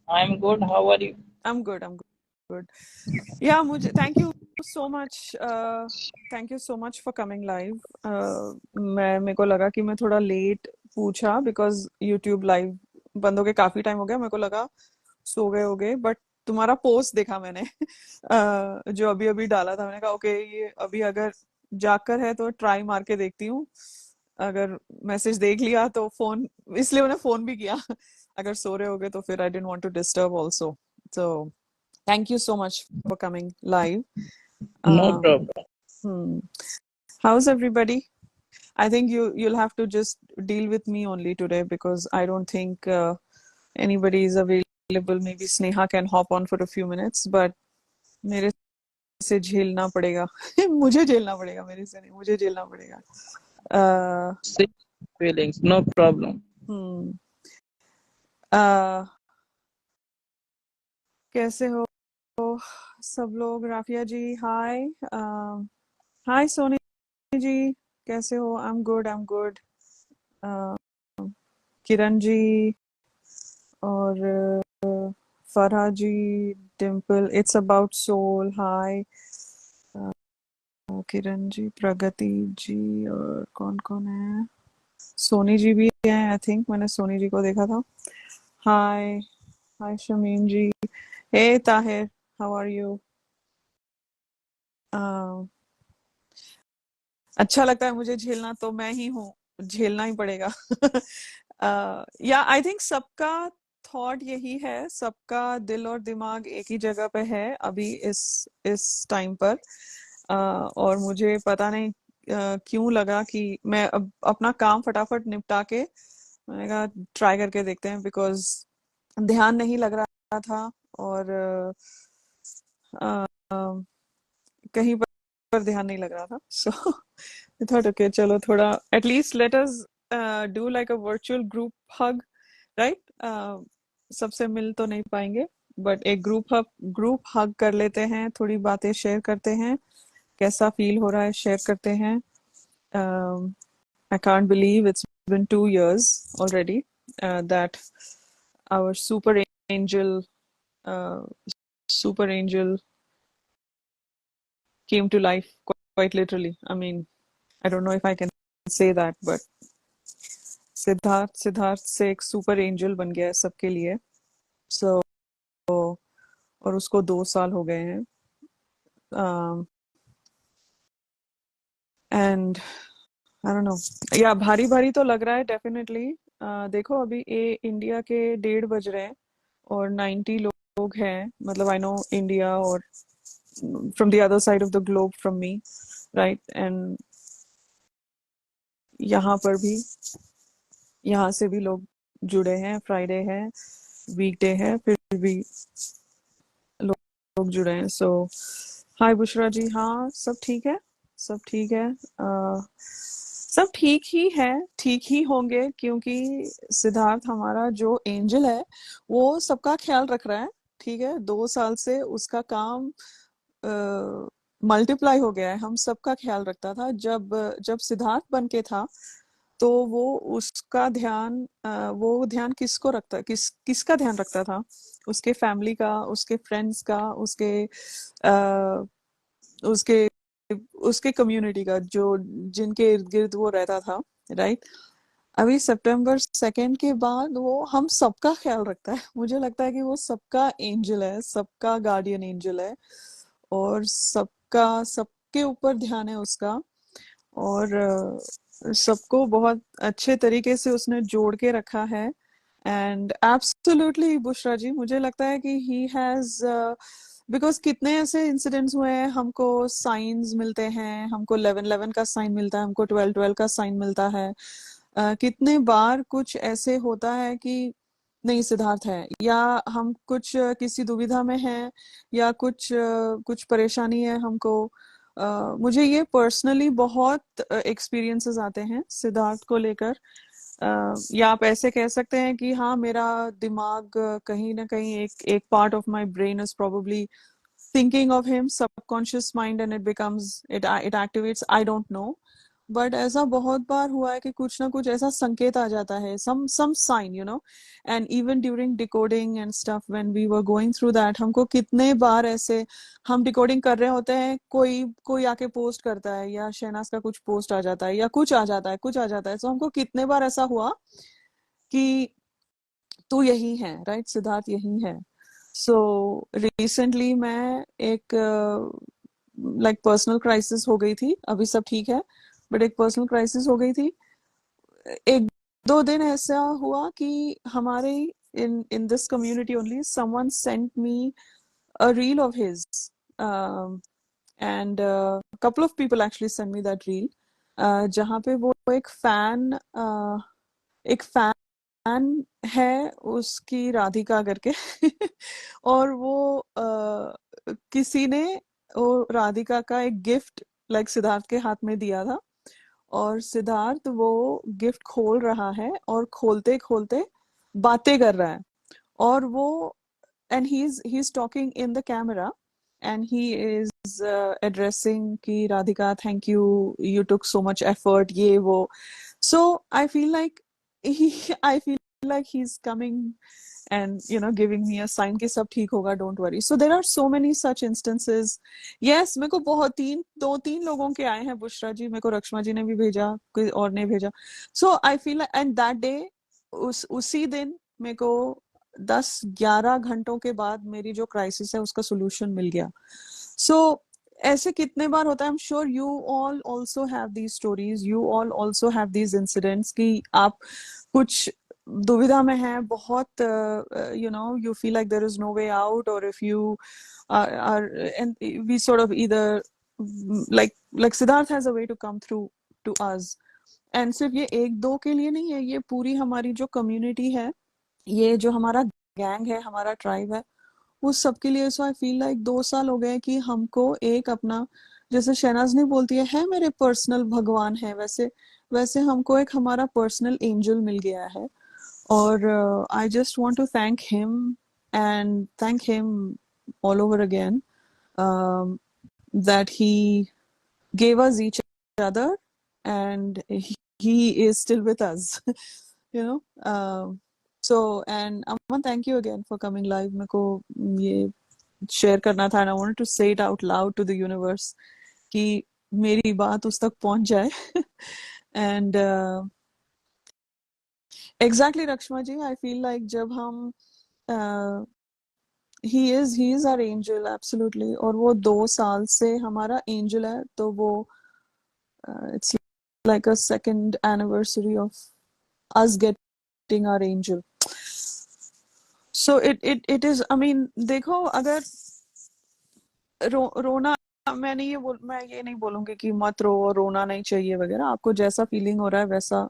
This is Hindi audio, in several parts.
I'm good. How are you? I'm good. I'm good. Yeah, मुझे thank you so much. Thank you so much for coming live. मेरे को लगा कि मैं थोड़ा लेट पूछा because YouTube live बंद हो के काफी टाइम हो गया. मेरे को लगा सो गए होगे, बट तुम्हारा पोस्ट देखा मैंने जो अभी अभी डाला था. मैंने कहा ओके, ये अभी अगर जाकर है तो ट्राई मार के देखती हूँ. अगर मैसेज देख लिया तो फोन, इसलिए मैंने फोन भी किया. अगर सो रहे होगे तो फिर I didn't want to disturb also. So thank you so much for coming live. No Um, problem. hmm. How's everybody? I think you'll have to just deal with me only today because I don't think anybody is available. Maybe Sneha can hop on for a few minutes, but मेरे से झेलना पड़ेगा. मुझे झेलना पड़ेगा, मेरे से नहीं, मुझे झेलना पड़ेगा. Same feelings. No problem. Hmm. Uh, कैसे हो सब लोग? राफिया जी हाय. हाय सोनी जी, कैसे हो? I am good, I am good. Kiran ji और Farha ji, Dimple, it's about soul high. Kiran ji, Pragati ji, और कौन कौन है? सोनी जी भी है आई थिंक, मैंने सोनी जी को देखा था. हाय. हाय शमीम जी. हे ताहिर, हाउ आर यू? अच्छा लगता है मुझे झेलना, तो मैं ही हूँ, झेलना ही पड़ेगा. या आई थिंक सबका थॉट यही है, सबका दिल और दिमाग एक ही जगह पे है अभी इस टाइम पर. और मुझे पता नहीं क्यों लगा कि मैं अब अपना काम फटाफट निपटा के, मैंने कहा ट्राई करके देखते हैं, बिकॉज ध्यान नहीं लग रहा था. और कहीं पर ध्यान नहीं लग रहा था. सो I thought, okay, चलो थोड़ा at least let us do like a virtual group hug, right? सबसे मिल तो नहीं पाएंगे, बट एक ग्रुप हग कर लेते हैं, थोड़ी बातें शेयर करते हैं, कैसा फील हो रहा है शेयर करते हैं. I can't believe it's been 2 years already that our angel uh, super angel came to life, quite literally. I mean, I don't know if I can say that, but Siddharth से एक सुपर एंजल बन गया है सबके लिए. सो और उसको 2 साल हो गए हैं. एंड आई डोंट नो, या भारी भारी तो लग रहा है डेफिनेटली. देखो अभी इंडिया के 1:30 बज रहे हैं और 90 लोग हैं. मतलब आई नो इंडिया और from the other side of the globe from me, right? And यहाँ पर भी, यहाँ से भी लोग जुड़े हैं. फ्राइडे है, वीकडे है, फिर भी लोग जुड़े हैं. सो हाय बुशरा जी. हाँ सब ठीक है, सब ठीक है. सब ठीक ही है, ठीक ही होंगे, क्योंकि सिद्धार्थ हमारा जो एंजल है वो सबका ख्याल रख रहा है. ठीक है, 2 साल से उसका काम मल्टीप्लाई हो गया है. हम सबका ख्याल रखता था. जब जब सिद्धार्थ बन के था तो वो उसका ध्यान वो ध्यान किसको रखता, किसका ध्यान रखता था? उसके फैमिली का, उसके फ्रेंड्स का, आ, उसके उसके कम्युनिटी का, जो जिनके इर्द गिर्द वो रहता था, राइट? अभी September 2 के बाद वो हम सबका ख्याल रखता है. मुझे लगता है कि वो सबका एंजल है, सबका गार्डियन एंजल है, और सबके ऊपर ध्यान है उसका. और सबको बहुत अच्छे तरीके से उसने जोड़ के रखा है. एंड एब्सोल्युटली बुशरा जी, मुझे लगता है कि ही हैज, बिकॉज कितने ऐसे इंसिडेंट्स हुए हैं, हमको साइंस मिलते हैं, हमको 11-11 का साइन मिलता है, हमको 12-12 का साइन मिलता है. कितने बार कुछ ऐसे होता है कि नहीं सिद्धार्थ है, या हम कुछ किसी दुविधा में हैं, या कुछ परेशानी है हमको. मुझे ये पर्सनली बहुत एक्सपीरियंसेस आते हैं सिद्धार्थ को लेकर. या आप ऐसे कह सकते हैं कि हाँ, मेरा दिमाग कहीं ना कहीं एक एक part of my brain is probably thinking of him, subconscious mind, and it activates, I don't know. But ऐसा बहुत बार हुआ है कि कुछ ना कुछ ऐसा संकेत आ जाता है, some sign, you know. And even during decoding and stuff, when we were going through that, हमको कितने बार ऐसे, हम डिकोडिंग कर रहे होते हैं, कोई कोई आके पोस्ट करता है, या शहनाज का कुछ पोस्ट आ जाता है, या कुछ आ जाता है, कुछ आ जाता है, तो हमको कितने बार ऐसा हुआ कि तू यही है, राइट, सिद्धार्थ यही है. सो रिसेंटली मैं एक लाइक पर्सनल क्राइसिस हो गई थी, अभी सब ठीक है, बट एक पर्सनल क्राइसिस हो गई थी. एक दो दिन ऐसा हुआ कि हमारे in this community only someone sent me a reel of his, and a couple of people actually sent me that reel, जहाँ पे वो एक फैन है उसकी, राधिका करके. और वो किसी ने वो राधिका का एक गिफ्ट लाइक सिद्धार्थ के हाथ में दिया था, और सिद्धार्थ वो गिफ्ट खोल रहा है, और खोलते खोलते बातें कर रहा है, और वो, and he's talking in the camera, and he is addressing ki Radhika, thank you, you took so much effort, ye wo. So I feel like he I feel like he's coming and giving me a sign कि सब ठीक होगा, don't worry. So there are so many such instances. Yes, मेरे को बहुत दो तीन लोगों के आए हैं, बुशरा जी, मेरे को रक्षमा जी ने भी भेजा, कोई और ने भेजा. So I feel like, and that day, उसी दिन मेरे को 10-11 घंटों के बाद मेरी जो क्राइसिस है उसका सोल्यूशन मिल गया. सो ऐसे कितने बार होता है. आई am sure you all also have these stories, you all also have these incidents कि आप कुछ दुविधा में हैं बहुत, you feel like there is no way out, or if you are, and we sort of either, like Siddharth has a way to come through to us. And सिर्फ ये एक दो के लिए नहीं है, ये पूरी हमारी जो कम्युनिटी है, ये जो हमारा गैंग है, हमारा ट्राइब है, वो सबके लिए. सो आई फील लाइक 2 साल हो गए कि हमको एक अपना, जैसे शहनाज नहीं बोलती है मेरे पर्सनल भगवान है, वैसे वैसे हमको एक हमारा पर्सनल एंजल मिल गया है. और I just want to thank him, and thank him all over again, that he gave us each other, and he is still with us. you know. So, and Aman, thank you again for coming live. मेरे को ये शेयर करना था, and I wanted to say it out loud to the universe कि मेरी बात उस तक पहुंच जाए. and exactly, Rakshma ji, I feel like जब हम he is our angel, absolutely. और वो 2 साल से हमारा angel है, तो वो it's like a second anniversary of us getting our angel. So it is, I mean, देखो, अगर रोना, मैं ये नहीं बोलूंगी कि मत रो, रोना नहीं चाहिए वगैरह. आपको जैसा फीलिंग हो रहा है वैसा,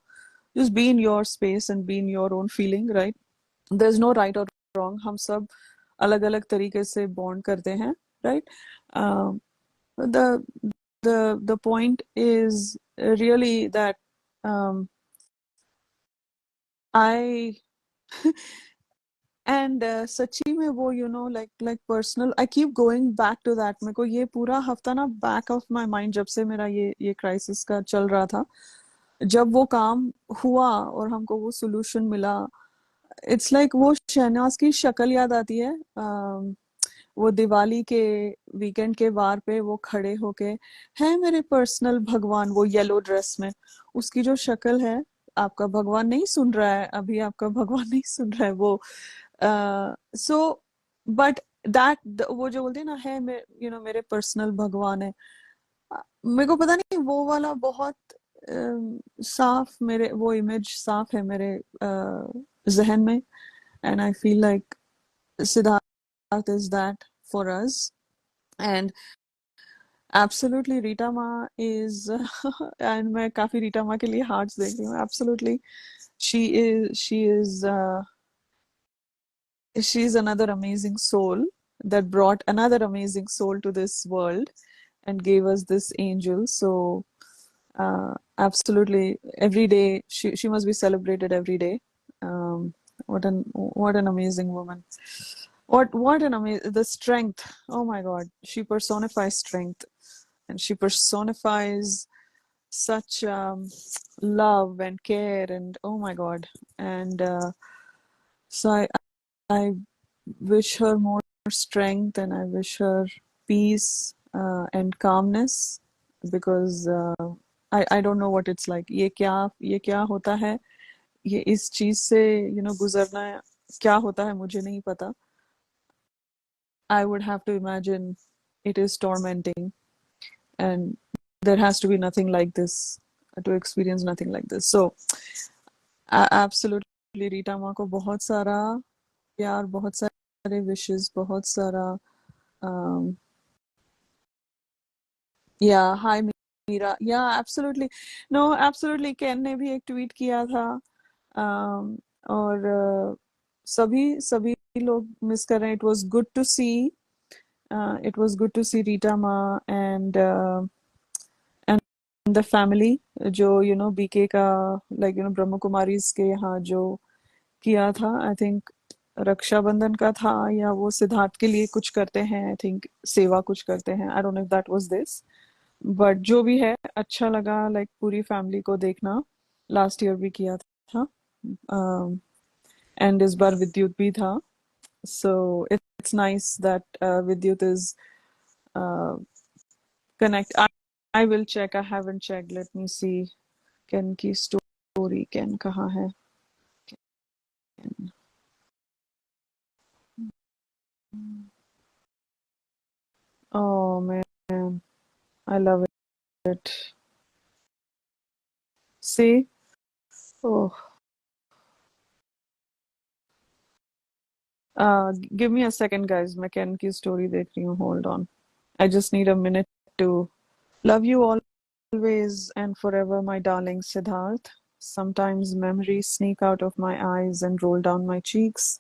just be in your space and be in your own feeling, right? There's no right or wrong. हम सब अलग अलग तरीके से बॉन्ड करते हैं, right? The the point is really that I and सच्ची में वो, like personal, I keep going back to that. मेरे को ये पूरा हफ्ता ना back of my mind, जब से मेरा ये crisis का चल रहा था, जब वो काम हुआ और हमको वो solution मिला, it's like वो शहनाज की शक्ल याद आती है. वो दिवाली के वीकेंड के बार पे वो खड़े होके, है मेरे पर्सनल भगवान, वो येलो ड्रेस में, उसकी जो शक्ल है, आपका भगवान नहीं सुन रहा है अभी, आपका भगवान नहीं सुन रहा है वो. सो बट दैट, वो जो बोलते हैं ना, है मेरे पर्सनल भगवान है, मेरे को पता नहीं, वो वाला बहुत साफ, मेरे वो इमेज साफ है मेरे जहन में. And I feel like Siddharth is that for us. And absolutely Rita Ma is and मैं काफी रीटा माँ के लिए हार्ट्स देख रही हूँ. Absolutely she's another amazing soul that brought another amazing soul to this world and gave us this angel. So absolutely, every day she must be celebrated every day. What an amazing woman. What an amazing, the strength. Oh my God, she personifies strength, and she personifies such love and care, and oh my God. And so I wish her more strength, and I wish her peace and calmness, because I don't know what it's like. ये क्या होता है, ये इस चीज से गुजरना क्या होता है, मुझे नहीं पता. I would have to imagine it is tormenting, and there has to be nothing like this, to experience nothing like this. So absolutely, Rita माँ को बहुत सारा प्यार, बहुत सारे विशेस, बहुत सारा या हाय मीरा, या एब्सोल्युटली. नो, एब्सोल्युटली, केन ने भी एक ट्वीट किया था. और सभी सभी लोग मिस कर रहे हैं. It was good to see, it was good to see Rita माँ एंड द फैमिली, जो बीके का, लाइक ब्रह्म कुमारीज के यहाँ जो किया था. आई थिंक रक्षाबंधन का था, या वो सिद्धार्थ के लिए कुछ करते हैं, आई थिंक सेवा कुछ करते हैं. I don't know if that was this, but जो भी है अच्छा लगा, लाइक पूरी फैमिली को देखना. लास्ट ईयर भी किया था, एंड इस बार विद्युत भी था. So it's nice that Vidyut is connect. I will check, I haven't check, let me see. कैन की स्टोरी, कैन कहाँ है? Oh man, I love it. See? Oh, give me a second, guys. मैं कैन की स्टोरी देख रही हूँ. Hold on. I just need a minute to love you always and forever, my darling Siddharth. Sometimes memories sneak out of my eyes and roll down my cheeks,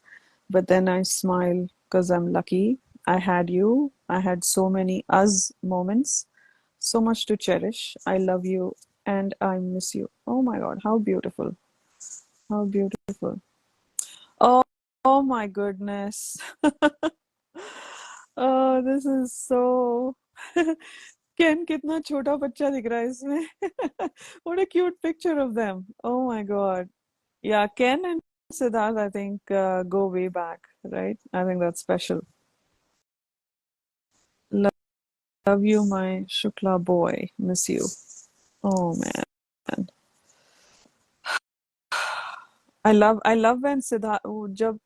but then I smile because I'm lucky. I had you. I had so many us moments, so much to cherish. I love you and I miss you. Oh my God, how beautiful. How beautiful. Oh, oh my goodness. Oh, this is so. Ken कितना छोटा बच्चा दिख रहा है इसमें. What a cute picture of them. Oh my God. Yeah, Ken and Siddharth, I think, go way back, right? I think that's special. Love you, my Shukla boy. Miss you. Oh man. I love when Siddharth, जब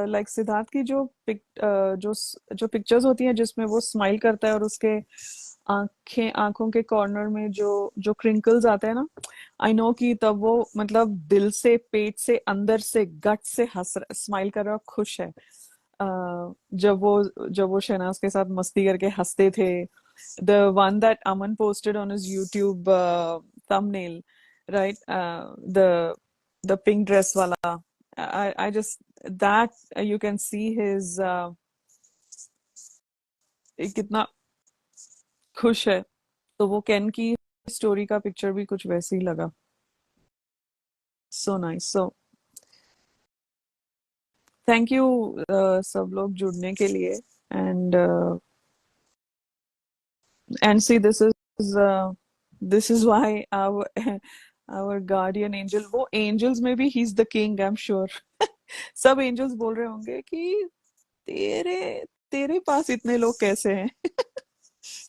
like सिद्धार्थ की जो पिक्चर्स होती हैं जिसमें वो स्माइल करता है, और उसके आंखों के कॉर्नर में जो जो क्रिंकल्स आते हैं ना, आई नो कि तब वो मतलब दिल से, पेट से, अंदर से, गट से हंस स्माइल कर रहा है, खुश है. जब वो शहनाज के साथ मस्ती करके हंसते थे. The one that Aman posted on his YouTube thumbnail, right? The pink dress wala. I just that you can see his कितना खुश है. तो वो केन की स्टोरी का पिक्चर भी कुछ वैसे ही लगा. So nice. So thank you सब लोग जुड़ने के लिए. And see, this is why our guardian angel, वो angels में भी he's the king, I'm sure. सब angels बोल रहे होंगे कि तेरे तेरे पास इतने लोग कैसे हैं.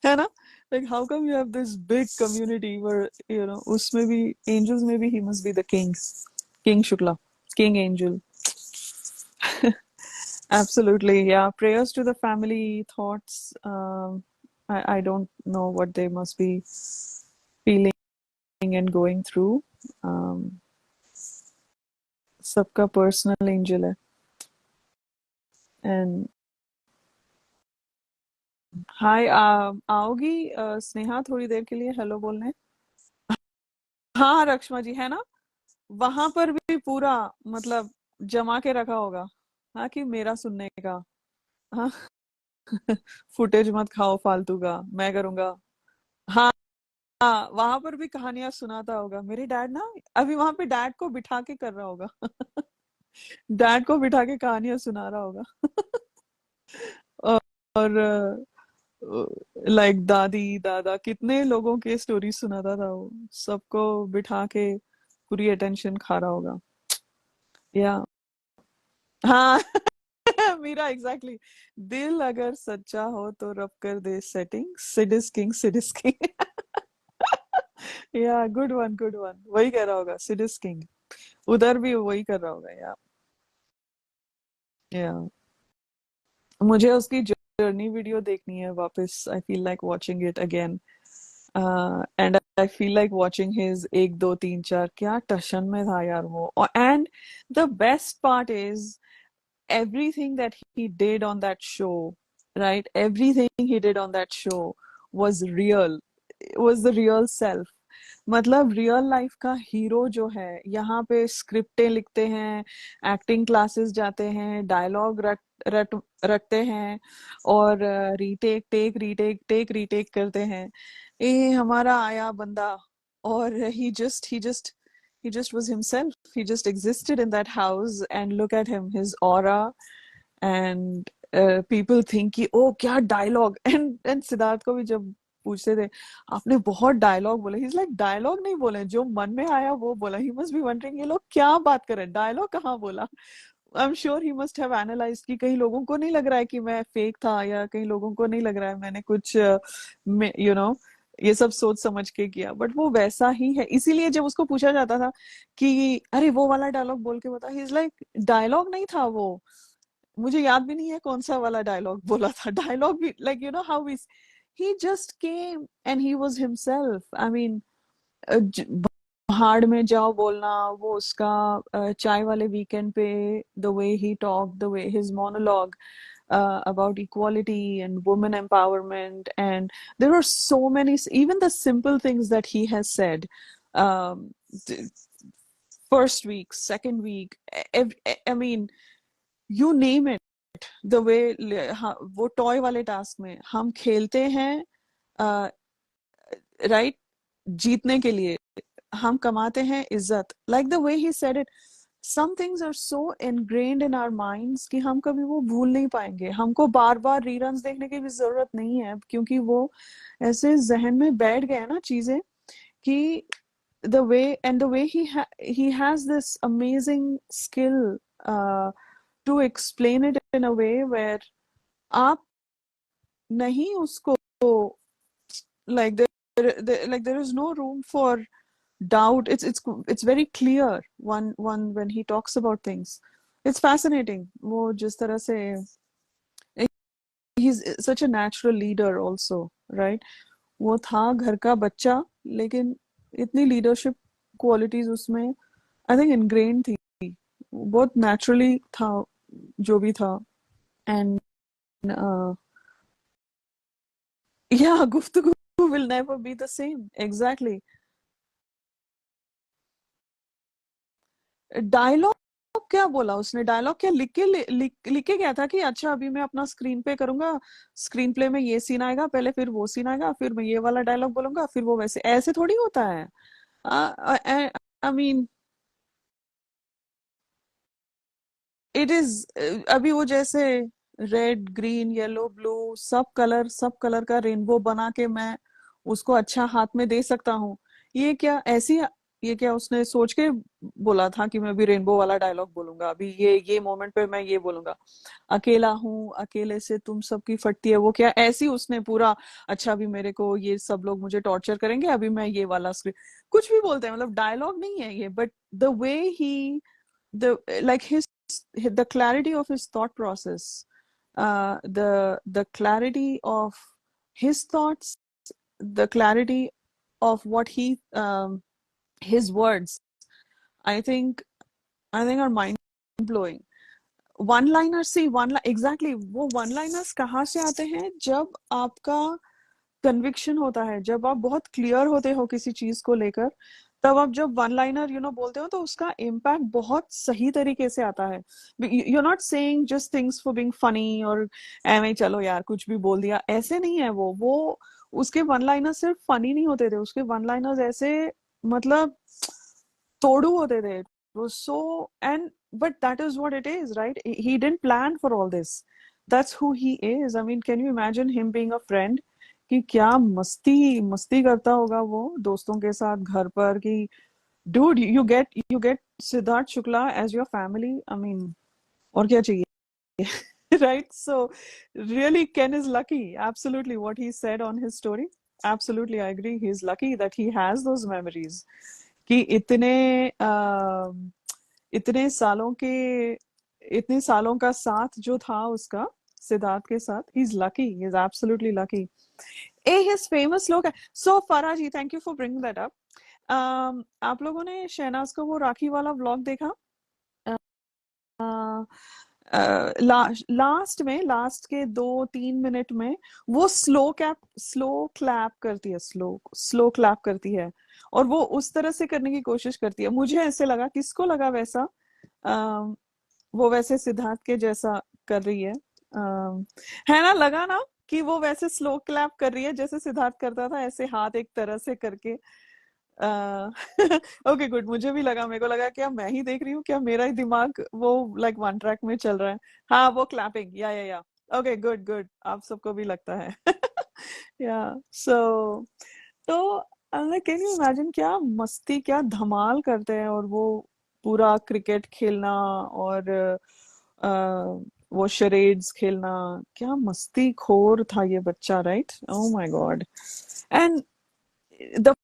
है ना? Like how come you have this big community where उसमें भी angels में भी he must be the king. King Shukla, king angel. Absolutely, yeah. Prayers to the family. Thoughts. I don't know what they must be feeling and going through. सबका पर्सनल एंजल है. एंड हाय, आओगी स्नेहा थोड़ी देर के लिए हेलो बोलने? हाँ रक्षमा जी, है ना? वहां पर भी पूरा मतलब जमा के रखा होगा, हाँ, कि मेरा सुनने का. हाँ. फुटेज मत खाओ फालतू का, मैं करूंगा. हाँ. हाँ, वहां पर भी कहानियां सुनाता होगा. मेरे डैड ना, अभी वहां पे डैड को बिठा के कर रहा होगा. डैड को बिठा के कहानियां सुना रहा होगा. और लाइक दादी दादा कितने लोगों के स्टोरी सुनाता था वो, सबको बिठा के पूरी अटेंशन खा रहा होगा। या हाँ मीरा एग्जैक्टली exactly. दिल अगर सच्चा हो तो रब कर दे setting, Sid is king, Sid is king. Ya good one, वही कह रहा होगा, सिड इज किंग। उधर भी वही कर रहा होगा। या मुझे उसकी जर्नी वीडियो देखनी है वापस। I feel like watching it again. And I feel like watching his 1 2 3 4। क्या टशन में था यार वो। And the best part is everything that he did on that show, right? Everything he did on that show was real, was the real self। मतलब रियल लाइफ का हीरो जो है, यहाँ पे स्क्रिप्टें लिखते हैं, एक्टिंग क्लासेस जाते हैं, डायलॉग रट रटते हैं, और retake take retake take retake करते हैं। ये हमारा आया बंदा, और he just was himself, he just existed in that house, and look at him, his aura, and people think कि ओ क्या डायलॉग। एंड सिद्धार्थ को भी जब पूछते थे, आपने बहुत डायलॉग बोले, ही लाइक डायलॉग नहीं बोले, जो मन में आया वो बोला। ही मस्ट बी वंडरिंग ये लोग क्या बात कर रहे हैं, डायलॉग कहाँ बोला। आई am sure he must have analysed कि कई लोगों को नहीं लग रहा है कि मैं फेक था, या कई लोगों को नहीं लग रहा है मैंने कुछ ये सब सोच समझ के किया, बट वो वैसा ही है। इसीलिए जब उसको पूछा जाता था कि अरे वो वाला डायलॉग बोल के बता, ही इज लाइक डायलॉग नहीं था वो, मुझे याद भी नहीं है कौन सा वाला डायलॉग बोला था। डायलॉग भी like you know how he just came and he was himself. I mean पहाड़ में जाओ बोलना, वो उसका चाय वाले वीकेंड पे, the way he talk, the way his monologue about equality and women empowerment, and there are so many, even the simple things that he has said, um, first week, second week, I mean, you name it, the way, वो टॉय वाले टास्क में हम खेलते हैं, राइट, जीतने के लिए, हम कमाते हैं इज्जत, like the way he said it. Some things are so ingrained in our minds कि हम कभी वो भूल नहीं पाएंगे। हमको बार बार रीरन्स देखने की भी जरूरत नहीं है, क्योंकि वो ऐसे जहन में बैठ गए ना चीजें, कि the way and the way he has this amazing skill uh, to explain it in a way where आप नहीं उसको, like there is no room for doubt। It's very clear when he talks about things। It's fascinating वो जिस तरह से, he's such a natural leader also, right? वो था घर का बच्चा, लेकिन इतनी लीडरशिप क्वालिटीज उसमें आई थिंक इनग्रेन थी, बहुत नेचुरली था जो भी था। एंड या गुफ्तगू will never be the same, exactly। Dialogue क्या बोला उसने, डायलॉग क्या लिख के गया था कि अच्छा अभी मैं अपना स्क्रीन पे करूंगा, स्क्रीन प्ले में ये सीन आएगा पहले, फिर वो सीन आएगा, फिर मैं ये वाला डायलॉग बोलूंगा, फिर वो वैसे, ऐसे थोड़ी होता है। आई मीन इट इज, अभी वो जैसे रेड ग्रीन येलो ब्लू सब कलर का रेनबो बना के मैं उसको अच्छा हाथ में दे सकता हूँ। ये क्या ऐसी, ये क्या उसने सोच के बोला था कि मैं अभी रेनबो वाला डायलॉग बोलूंगा, अभी ये मोमेंट पे मैं ये बोलूंगा, अकेला हूँ अकेले से तुम सबकी फटती है, वो क्या ऐसी उसने पूरा, अच्छा अभी मेरे को ये सब लोग मुझे टॉर्चर करेंगे, अभी मैं ये वाला स्क्रिप्ट, कुछ भी बोलते हैं, मतलब डायलॉग नहीं है ये, but the way he, the like the clarity of his thought process, the clarity of his thoughts, the clarity of what he, his words, i think I think are mind blowing। One liner, see one, exactly वो वन लाइनर्स कहाँ से आते हैं, जब आपका कन्विक्शन होता है, जब आप बहुत क्लियर होते हो किसी चीज को लेकर, तब आप जब वन लाइनर बोलते हो, तो उसका इम्पैक्ट बहुत सही तरीके से आता है। You are not saying just things for being funny, और एਵੇਂ चलो यार कुछ भी बोल दिया, ऐसे नहीं है वो उसके वन लाइनर सिर्फ फनी नहीं होते थे, उसके वन लाइनर्स ऐसे, मतलब तोड़ू होते थे वो, so and but that is what it is, right? He didn't plan for all this, that's who he is. I mean, can you imagine him being a friend? कि क्या मस्ती मस्ती करता होगा वो दोस्तों के साथ घर पर कि dude, you get Siddharth Shukla as your family. I mean, और क्या चाहिए? Right? So really Ken is lucky. Absolutely what he said on his story. Absolutely, I agree. He's lucky that he has those memories. कि इतने सालों के इतने सालों का साथ जो था उसका सिद्धार्थ के साथ, he's lucky. He's absolutely lucky. His famous लोग है. So Farah ji, thank you for bringing that up. आप लोगों ने शहनाज का वो राखी वाला व्लॉग देखा? लास्ट के 2-3 मिनट में वो स्लो क्लैप करती है, स्लो क्लैप करती है, और वो उस तरह से करने की कोशिश करती है. मुझे ऐसे लगा, किसको लगा वैसा? वो वैसे सिद्धार्थ के जैसा कर रही है. है ना, लगा ना कि वो वैसे स्लो क्लैप कर रही है जैसे सिद्धार्थ करता था, ऐसे हाथ एक तरह से करके. ओके गुड, मुझे भी लगा, मेरे को लगा क्या मैं ही देख रही हूँ, क्या मेरा ही दिमाग वो लाइक वन ट्रैक में चल रहा है. हाँ, वो क्लैपिंग, या ओके गुड गुड, आप सबको भी लगता है. या सो तो कैन यू इमेजिन क्या मस्ती, क्या धमाल करते हैं, और वो पूरा क्रिकेट खेलना और वो शरेड्स खेलना, क्या मस्ती खोर था ये बच्चा, right? Oh my God. And the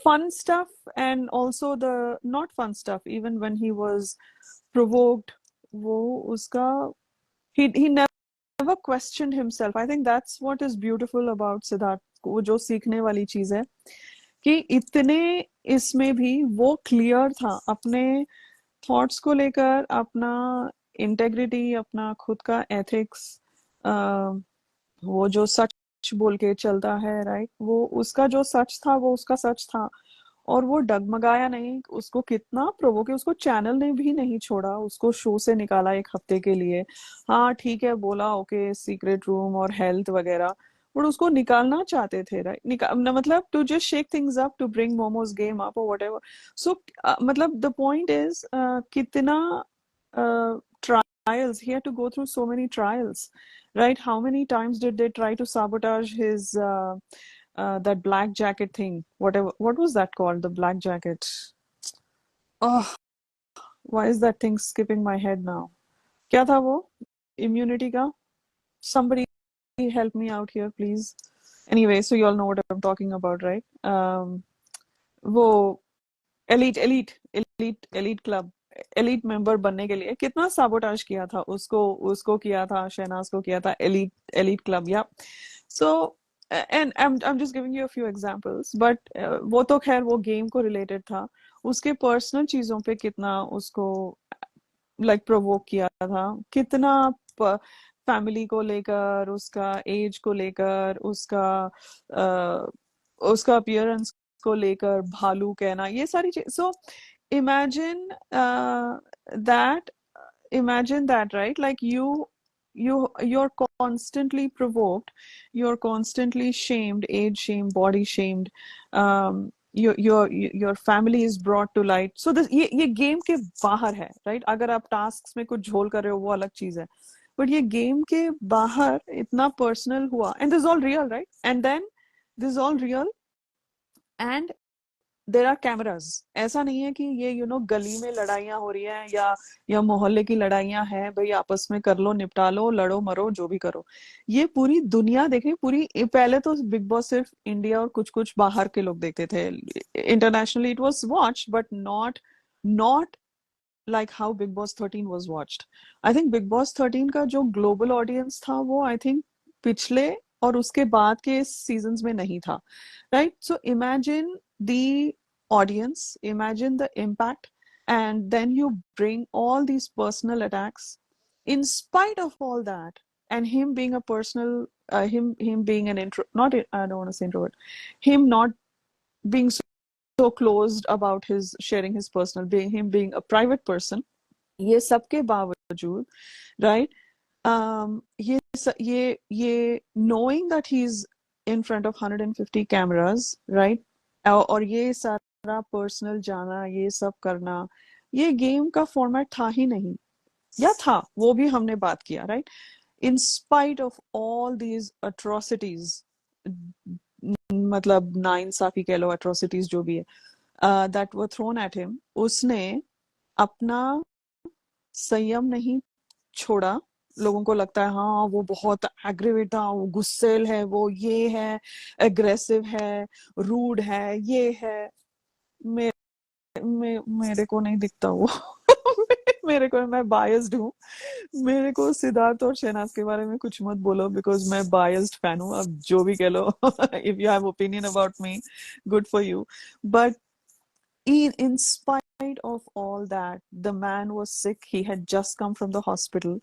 fun stuff, and also the not fun stuff, even when he was provoked, wo uska he never questioned himself. I think that's what is beautiful about Siddharth. वो जो सीखने वाली चीज है कि इतने इसमें भी वो क्लियर था अपने थॉट्स को लेकर, अपना इंटेग्रिटी, अपना खुद का एथिक्स, वो जो सच बोल के चलता है, राइट? वो उसका जो सच था वो उसका सच था, और वो डगमगाया नहीं. उसको कितना प्रोवोक है, उसको चैनल ने भी नहीं छोड़ा, उसको शो से निकाला 1 हफ्ते के लिए. हाँ ठीक है, बोला ओके सीक्रेट रूम और हेल्थ वगैरह, बट उसको निकालना चाहते थे, राइट? मतलब to just shake things up, to bring Momos game up और व्हाटएवर. सो मतलब द पॉइंट इज कितना trials he had to go through, so many trials, right? How many times did they try to sabotage his that black jacket thing, whatever, what was that called, the black jacket? Oh, why is that thing skipping my head now? क्या था वो immunity का? Somebody help me out here please. Anyway, so you all know what I'm talking about, right? वो elite club, elite member बनने के लिए कितना sabotage किया था, उसको किया था, शहनाज को किया था, elite club. Yeah. So and I'm just giving you a few examples, but वो तो खैर वो गेम को related था. उसके पर्सनल चीजों पे कितना उसको लाइक प्रोवोक किया था, कितना फैमिली को लेकर, उसका एज को लेकर, उसका अपीयरेंस को लेकर भालू कहना, ये सारी चीज. सो imagine that imagine that, right? Like you're constantly provoked, you're constantly shamed, age shamed, body shamed, your family is brought to light. So this ये गेम के बाहर है, right? अगर आप टास्क में कुछ झोल कर रहे हो वो अलग चीज है, बट ये गेम के बाहर इतना पर्सनल हुआ, and this is all real, right? And then this is all real, and there are cameras. ऐसा नहीं है कि ये गली में लड़ाइयां हो रही हैं या मोहल्ले की लड़ाइयां हैं, भाई आपस में कर लो, निपटा लो, लड़ो मरो जो भी करो. ये पूरी दुनिया देखे, पूरी. पहले तो बिग बॉस सिर्फ इंडिया और कुछ कुछ बाहर के लोग देखते थे. Internationally it was watch, but not like how Big Boss 13 was watched. I think Big Boss 13 का जो global audience था वो I think पिछले और उसके बाद के सीजन्स में नहीं था, right? So imagine the audience, imagine the impact, and then you bring all these personal attacks. In spite of all that, and him being a personal, him being an intro, not I don't want to say introvert, him not being so closed about his sharing his personal, him being a private person, ये सब के बावजूद, right? ये knowing that he's in front of 150 cameras, right? और ये सारा पर्सनल जाना, ये सब करना, ये गेम का फॉर्मेट था ही नहीं, या था वो भी हमने बात किया, right? in spite of all these atrocities, मतलब नाइंसाफी कह लो, atrocities जो भी है, that were thrown at him, उसने अपना संयम नहीं छोड़ा। लोगों को लगता है हाँ वो बहुत एग्रीवेट था, वो गुस्सेल है, वो ये है, एग्रेसिव है, रूड है, ये है। मेरे को नहीं दिखता वो। मेरे को, मैं बायस्ड हूँ। मेरे को सिद्धार्थ और शहनाज के बारे में कुछ मत बोलो, बिकॉज मैं बायस्ड फैन हूँ। अब जो भी कह लो, if you have opinion about me, good for you. But in spite of all that, the man was sick. He had just come from the hospital.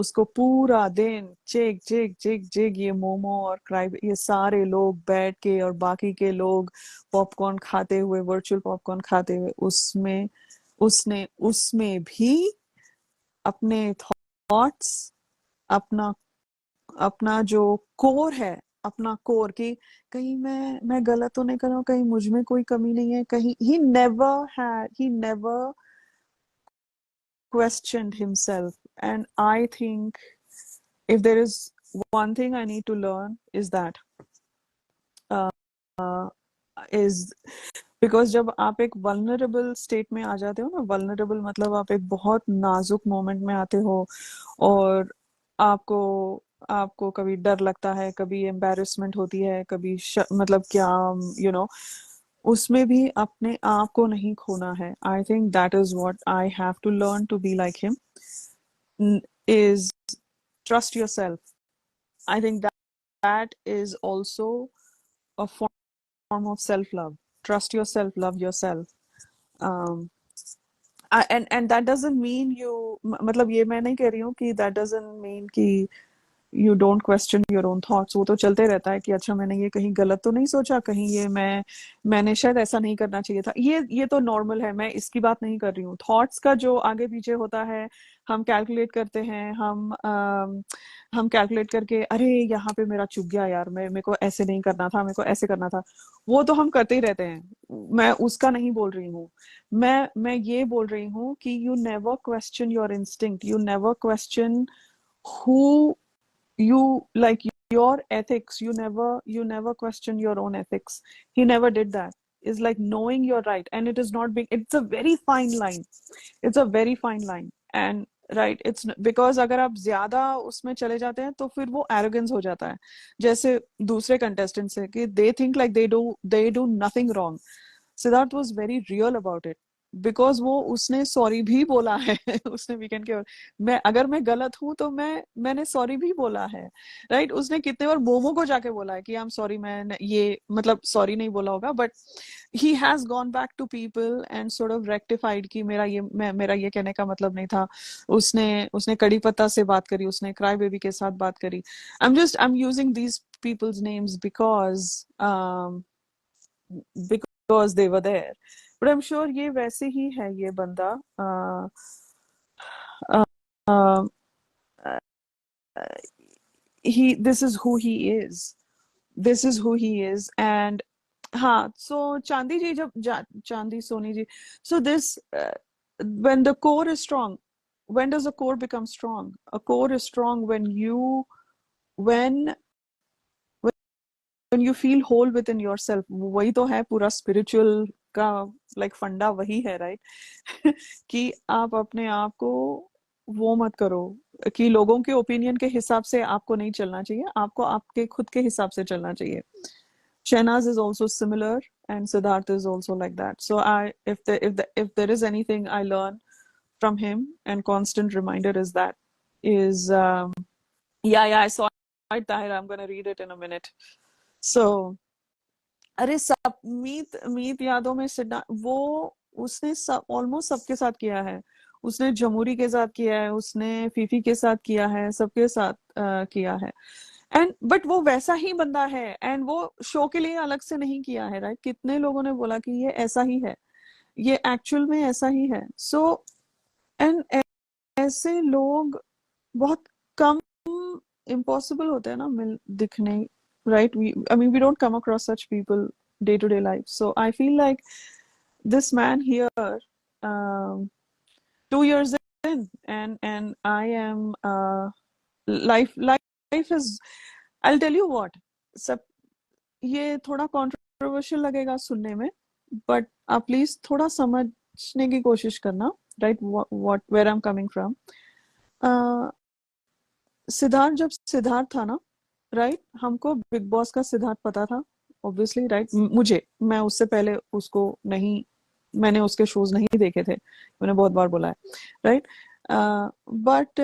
उसको पूरा दिन चिक चिक चिक चिक ये मोमो और क्राई, ये सारे लोग बैठ के और बाकी के लोग पॉपकॉर्न खाते हुए, वर्चुअल पॉपकॉर्न खाते हुए, उसमें उसने उसमें भी अपने थॉट्स, अपना अपना जो कोर है, अपना कोर कि कहीं मैं गलत तो नहीं कर रहा हूँ, कहीं मुझ में कोई कमी नहीं है, कहीं he never questioned himself. And I think if there is one thing I need to learn is that is because जब आप एक वल्नरेबल स्टेट में आ जाते हो ना, वल्नरेबल मतलब आप एक बहुत नाजुक मोमेंट में आते हो, और आपको आपको कभी डर लगता है, कभी एम्बैरेसमेंट होती है, कभी मतलब क्या, यू नो, उसमें भी अपने आप को नहीं खोना है। I think that is what I have to learn to be like him, is trust yourself. I think that is also a form of self love. Trust yourself, love yourself. um and that doesn't mean you, मतलब ये मैं नहीं कह रही हूँ कि that doesn't mean कि you don't question your own thoughts. वो तो चलते रहता है कि अच्छा मैंने ये कहीं गलत तो नहीं सोचा, कहीं ये मैंने शायद ऐसा नहीं करना चाहिए था। ये तो नॉर्मल है, मैं इसकी बात नहीं कर रही हूँ। थॉट्स का जो आगे पीछे होता है, हम कैलकुलेट करते हैं, हम कैलकुलेट करके अरे यहाँ पे मेरा चूक गया यार, मेरे को ऐसे नहीं करना था, मेरे को ऐसे करना था। वो तो हम करते ही रहते हैं, मैं उसका नहीं बोल रही हूँ। मैं ये बोल रही हूँ कि you never question your instinct, you never question who you like, your ethics. You never question your own ethics. He never did that. Is like knowing you're right, and it is not being, it's a very fine line. It's a very fine line. And right, it's because अगर आप ज्यादा उसमें चले जाते हैं तो फिर वो arrogance हो जाता है, जैसे दूसरे contestants है कि they think like they do nothing wrong. Siddharth was very real about it, because वो उसने सॉरी भी बोला है। उसने वीकेंड के, अगर मैं गलत हूं तो मैंने सॉरी भी बोला है, राइट। उसने कितने बार मोमो को जाके बोला है कि आई एम सॉरी, मैं ये मतलब सॉरी नहीं बोला होगा, but he has gone back to people and sort of rectified कि मेरा ये कहने का मतलब नहीं था। उसने कड़ी पत्ता से बात करी, उसने क्राई बेबी के साथ बात करी। I am using these people's names because they were there, but I'm sure ये वैसे ही है ये बंदा। uh, uh, this is who he is, and हाँ, so चांदी जी, चांदी Soni ji, so this when the core is strong, when does a core become strong? A core is strong when you feel whole within yourself. वही तो है पूरा spiritual का like फंडा वही है, right? कि आप अपने आप को वो मत करो कि लोगों के ओपिनियन के हिसाब से आपको नहीं चलना चाहिए, आपको आपके खुद के हिसाब से चलना चाहिए। Shehnaz is also similar, and Siddharth is also like that. So if there is anything I learn from him, and constant reminder is that is yeah, I saw it, Tahir. I'm gonna read it in a minute. So अरे सब मीत यादों में वो उसने सब ऑलमोस्ट सबके साथ किया है। उसने जमूरी के साथ किया है, उसने फीफी के साथ किया है, सबके साथ किया है। एंड बट वो वैसा ही बंदा है, एंड वो शो के लिए अलग से नहीं किया है, राइट। कितने लोगों ने बोला कि ये ऐसा ही है, ये एक्चुअल में ऐसा ही है। सो एंड ऐसे लोग बहुत कम, इम्पॉसिबल होते हैं ना मिल दिखने, right? I mean, we don't come across such people day to day life. So I feel like this man here, um, 2 years in, and I am life is, I tell you what, सब ये थोड़ा कंट्रोवर्शियल लगेगा सुनने में, बट आप प्लीज थोड़ा समझने की कोशिश करना, right, what where I am coming from. Siddharth, जब सिद्धार्थ था ना, राइट, हमको बिग बॉस का सिद्धार्थ पता था, ऑब्वियसली, राइट, मुझे, मैं उससे पहले उसको नहीं, मैंने उसके शोज नहीं देखे थे, मैंने बहुत बार बोला है, राइट। बट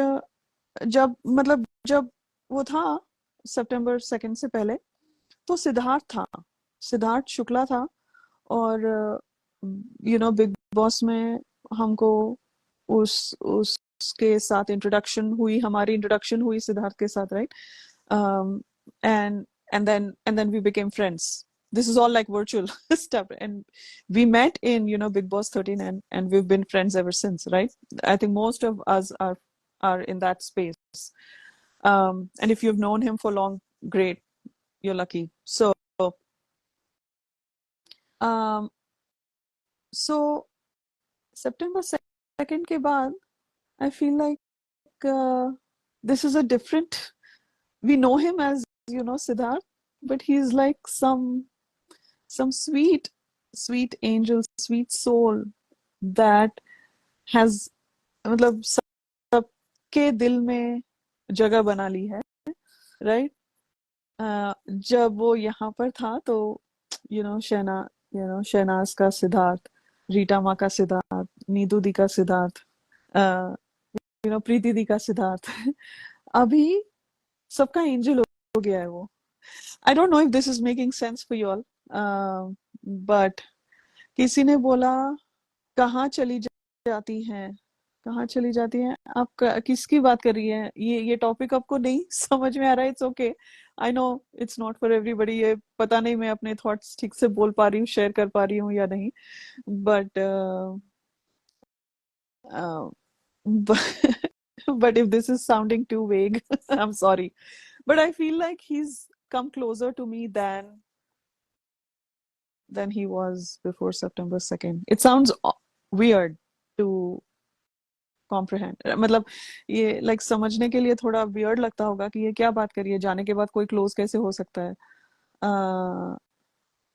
जब, मतलब जब वो था सितंबर 2 से पहले, तो सिद्धार्थ था, सिद्धार्थ शुक्ला था। और बिग बॉस में हमको उसके साथ इंट्रोडक्शन हुई, हमारी इंट्रोडक्शन हुई सिद्धार्थ के साथ, right. And then we became friends. This is all like virtual stuff, and we met in Big Boss 13, and we've been friends ever since, right? I think most of us are in that space. And if you've known him for long, great, you're lucky. Um, so September 2 के बाद, I feel like this is a different. We know him as Siddharth, but he's like some sweet angel, sweet soul that has, मतलब सबके दिल में जगह बना ली है, राइट। जब वो यहाँ पर था तो शहनाज का सिद्धार्थ, रीटा माँ का सिद्धार्थ, नीतू दी का सिद्धार्थ, प्रीति दी का सिद्धार्थ अभी सबका एंजल हो गया है वो। I don't know if this is making sense for you all, but किसी ने बोला कहाँ चली जाती हैं, कहाँ चली जाती हैं आप, किसकी बात कर रही है, ये टॉपिक आपको नहीं समझ में आ रहा है, it's okay, I know it's not for everybody, ये पता नहीं मैं अपने थॉट्स ठीक से बोल पा रही हूँ, शेयर कर पा रही हूँ या नहीं, but but if this is sounding too vague, I'm sorry, but I feel like he's come closer to me than he was before September 2nd. It sounds weird to comprehend, मतलब ये like समझने के लिए थोड़ा weird लगता होगा कि ये क्या बात करिए, जाने के बाद कोई close कैसे हो सकता है।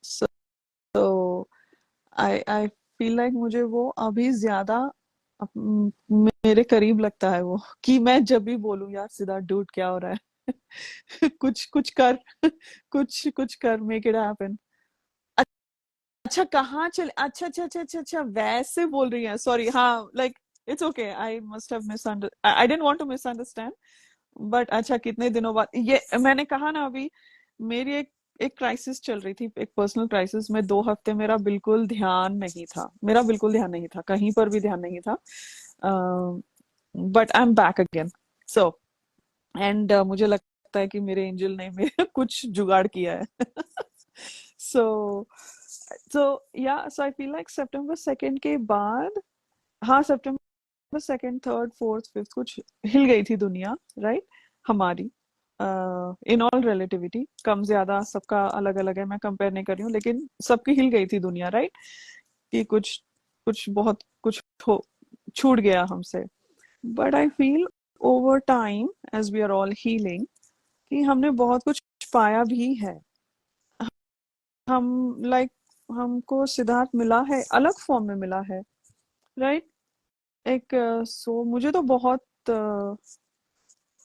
so I feel like मुझे वो अभी ज्यादा मेरे करीब लगता है वो, कि मैं जब भी बोलूं यार सिद्धार्थ डूड क्या हो रहा है कुछ कुछ कर कुछ कर, मेक इट हैपन। अच्छा कहाँ चले, अच्छा अच्छा अच्छा अच्छा अच्छा, वैसे बोल रही है, सॉरी, हाँ, like it's okay, I must have I didn't want to misunderstand, but अच्छा कितने दिनों बाद, ये मैंने कहा ना अभी, मेरी एक क्राइसिस चल रही थी, एक पर्सनल क्राइसिस में 2 हफ्ते मेरा बिल्कुल ध्यान नहीं था, मेरा बिल्कुल ध्यान नहीं था, कहीं पर भी ध्यान नहीं था, but I am back again. So and मुझे लगता है कि मेरे एंजल ने मेरे कुछ जुगाड़ किया है सो सो आई फील लाइक September 2 के बाद, हाँ, September 2, 3rd, 4th, 5th कुछ हिल गई थी दुनिया, राइट, हमारी, इन ऑल रिलेटिविटी, कम ज्यादा सबका अलग अलग है, मैं कंपेयर नहीं कर रही हूँ, लेकिन सबकी हिल गई थी दुनिया, राइट, कि कुछ कुछ बहुत कुछ छूट गया हमसे, but I feel over time as we are all healing कि हमने बहुत कुछ पाया भी है, हम लाइक हमको सिद्धार्थ मिला है, अलग फॉर्म में मिला है, राइट, एक सो मुझे तो बहुत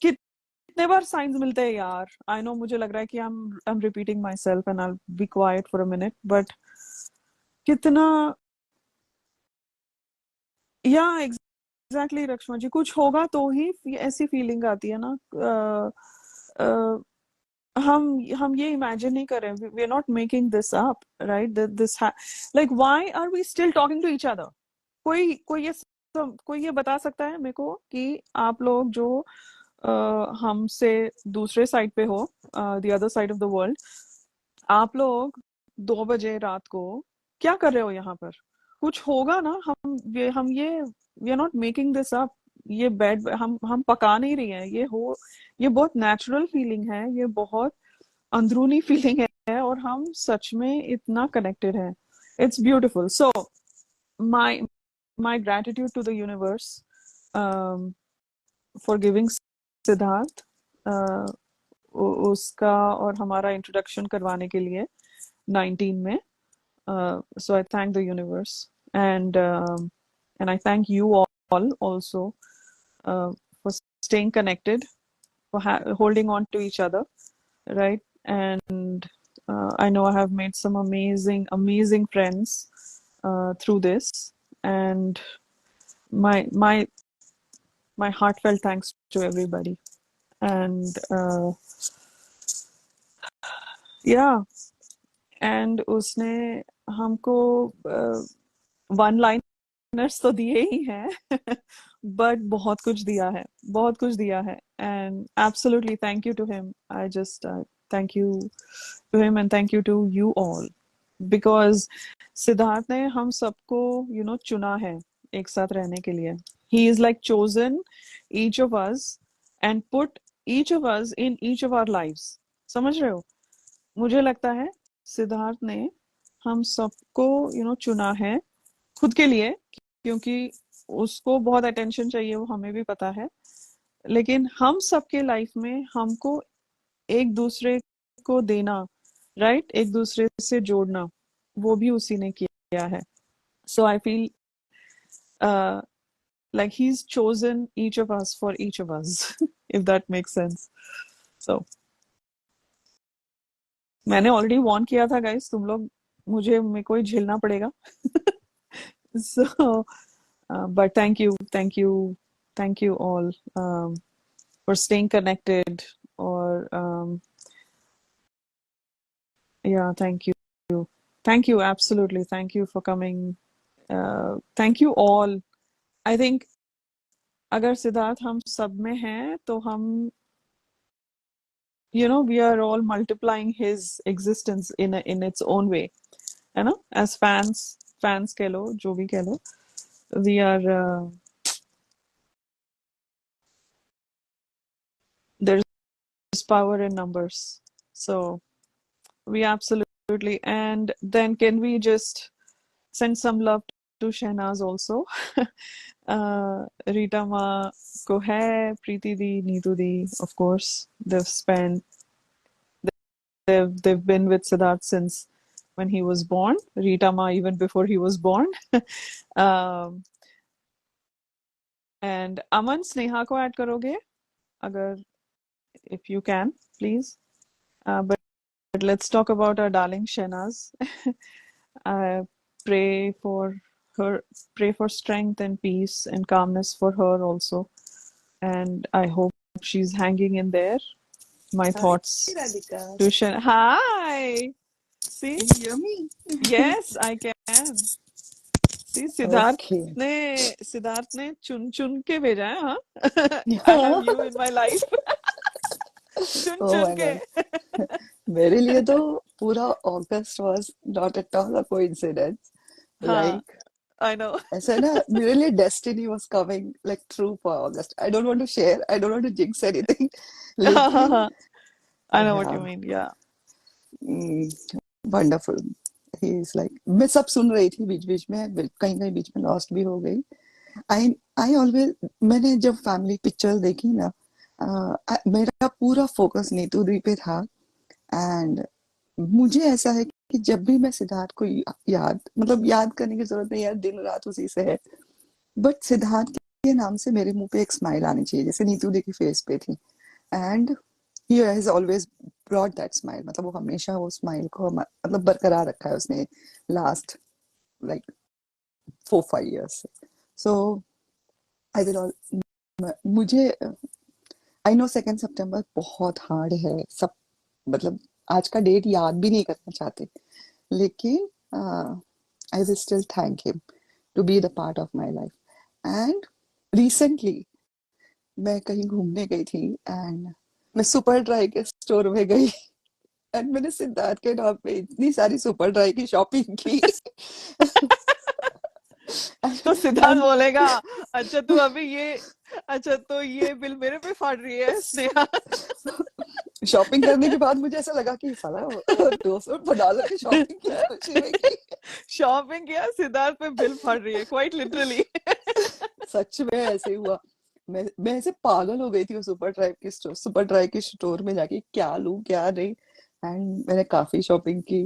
कितने बार साइंस मिलते हैं यार, आई नो मुझे लग रहा है कि I am repeating myself and I be quiet for a minute, but कितना, या एग्जैक्टली रक्षमा जी, कुछ होगा तो ही ऐसी फीलिंग आती है ना, अ, हम ये इमेजिन नहीं कर रहे, we are not making this up, right, this like why are we still talking to each other, कोई ये बता सकता है मेरे को कि आप लोग जो हमसे दूसरे साइड पे हो, the other side of the world, आप लोग 2 बजे रात को क्या कर रहे हो यहाँ पर, कुछ होगा ना, हम ये we are not making this up, ये बैड हम पका नहीं रही हैं, ये बहुत नेचुरल फीलिंग है, ये बहुत अंदरूनी फीलिंग है, और हम सच में इतना कनेक्टेड हैं, it's beautiful. So my my gratitude to the universe, for giving Siddharth उसका और हमारा इंट्रोडक्शन करवाने के लिए 19 में. So I thank the universe, and I thank you all also for staying connected, for holding on to each other, right? And I know I have made some amazing friends through this, and my my my heartfelt thanks to everybody. And yeah, and उसने हमको वन लाइनर्स तो दिए ही हैं बट बहुत कुछ दिया है, बहुत कुछ दिया है. And absolutely thank you to him. I just thank you to him and thank you to you all, because Siddharth ने हम सबको चुना है एक साथ रहने के लिए. He is like chosen each of us and put each of us in each of our lives. समझ रहे हो? मुझे लगता है सिद्धार्थ ने हम सबको चुना है खुद के लिए, क्योंकि उसको बहुत अटेंशन चाहिए, वो हमें भी पता है. लेकिन हम सबके लाइफ में हमको एक दूसरे को देना, राइट, एक दूसरे से जोड़ना, वो भी उसी ने किया है. So I feel like he's chosen each of us for each of us if that makes sense. So मैंने ऑलरेडी वॉर्न किया था गाइस, तुम लोग मेरे को ही झेलना पड़ेगा. So but thank you all for staying connected, or yeah, thank you, absolutely, thank you for coming. Thank you all. I think अगर सिद्धार्थ हम सब में हैं तो हम we are all multiplying his existence in its own way, है ना? As fans कह लो, जो भी कह लो, we are there's power in numbers. So we absolutely. And then can we just send some love to Shehnaz also? Rita Ma ko hai, Preeti di, Neetu di, of course. They've been with Siddharth since when he was born. Rita Ma even before he was born. And Aman, Sneha ko add karoge agar, if you can, please. But let's talk about our darling Shehnaz. I pray for her, pray for strength and peace and calmness for her also. And I hope she's hanging in there. My thoughts Radhika. to Shehnaz. Hi! See? Can you hear me? Yes, I can. See, Siddharth Okay. ने चुन के भेजा है. हाँ, I have you in my life. Oh चुन my के. God. मेरे लिए तो पूरा August was not at all a coincidence. हाँ, Like, I know. ऐसा ना, मेरे लिए destiny was coming like true for August. I don't want to share, I don't want to jinx anything. लेकिन I know what you yeah, mean. Yeah. wonderful. He is like, मैं सब सुन रही थी बीच बीच में, कहीं कहीं बीच में lost भी हो गई. I always, मैंने जब फैमिली पिक्चर देखी ना, मेरा पूरा फोकस नीतू दी पे था. एंड मुझे ऐसा है कि जब भी मैं सिद्धार्थ को याद करने की जरूरत नहीं यार, दिन रात उसी से है. बट सिद्धार्थ के नाम से मेरे मुंह पे एक स्माइल आनी चाहिए, जैसे नीतू दी की फेस पे थी. And he has always brought that smile. मतलब वो हमेशा वो स्माइल को मतलब बरकरार रखा है उसने last like 4-5 years. So I will मुझे आई नो 2 सितंबर बहुत हार्ड है सब, मतलब आज का डेट याद भी नहीं करना चाहते, लेकिन I will still thank him to be the part of my life. And recently मैं कहीं घूमने गई थी एंड मैं सुपर ड्राई के स्टोर में गई एंड मैंने सिद्धार्थ के नाम पे इतनी सारी सुपर ड्राई की शॉपिंग की. तो सिद्धार्थ बोलेगा, अच्छा तू अभी अच्छा तो ये बिल मेरे पे फाड़ रही है स्नेहा. शॉपिंग करने के बाद मुझे ऐसा लगा कि साला $200 की शॉपिंग की, खुशी में की. शॉपिंग किया, सिद्धार्थ पे बिल फाड़ रही है, क्वाइट लिटरली. सच में ऐसे हुआ. मैं ऐसे पागल हो गई थी वो सुपर ड्राई के स्टोर में जाके क्या लूं क्या नहीं। एंड मैंने काफी शॉपिंग की।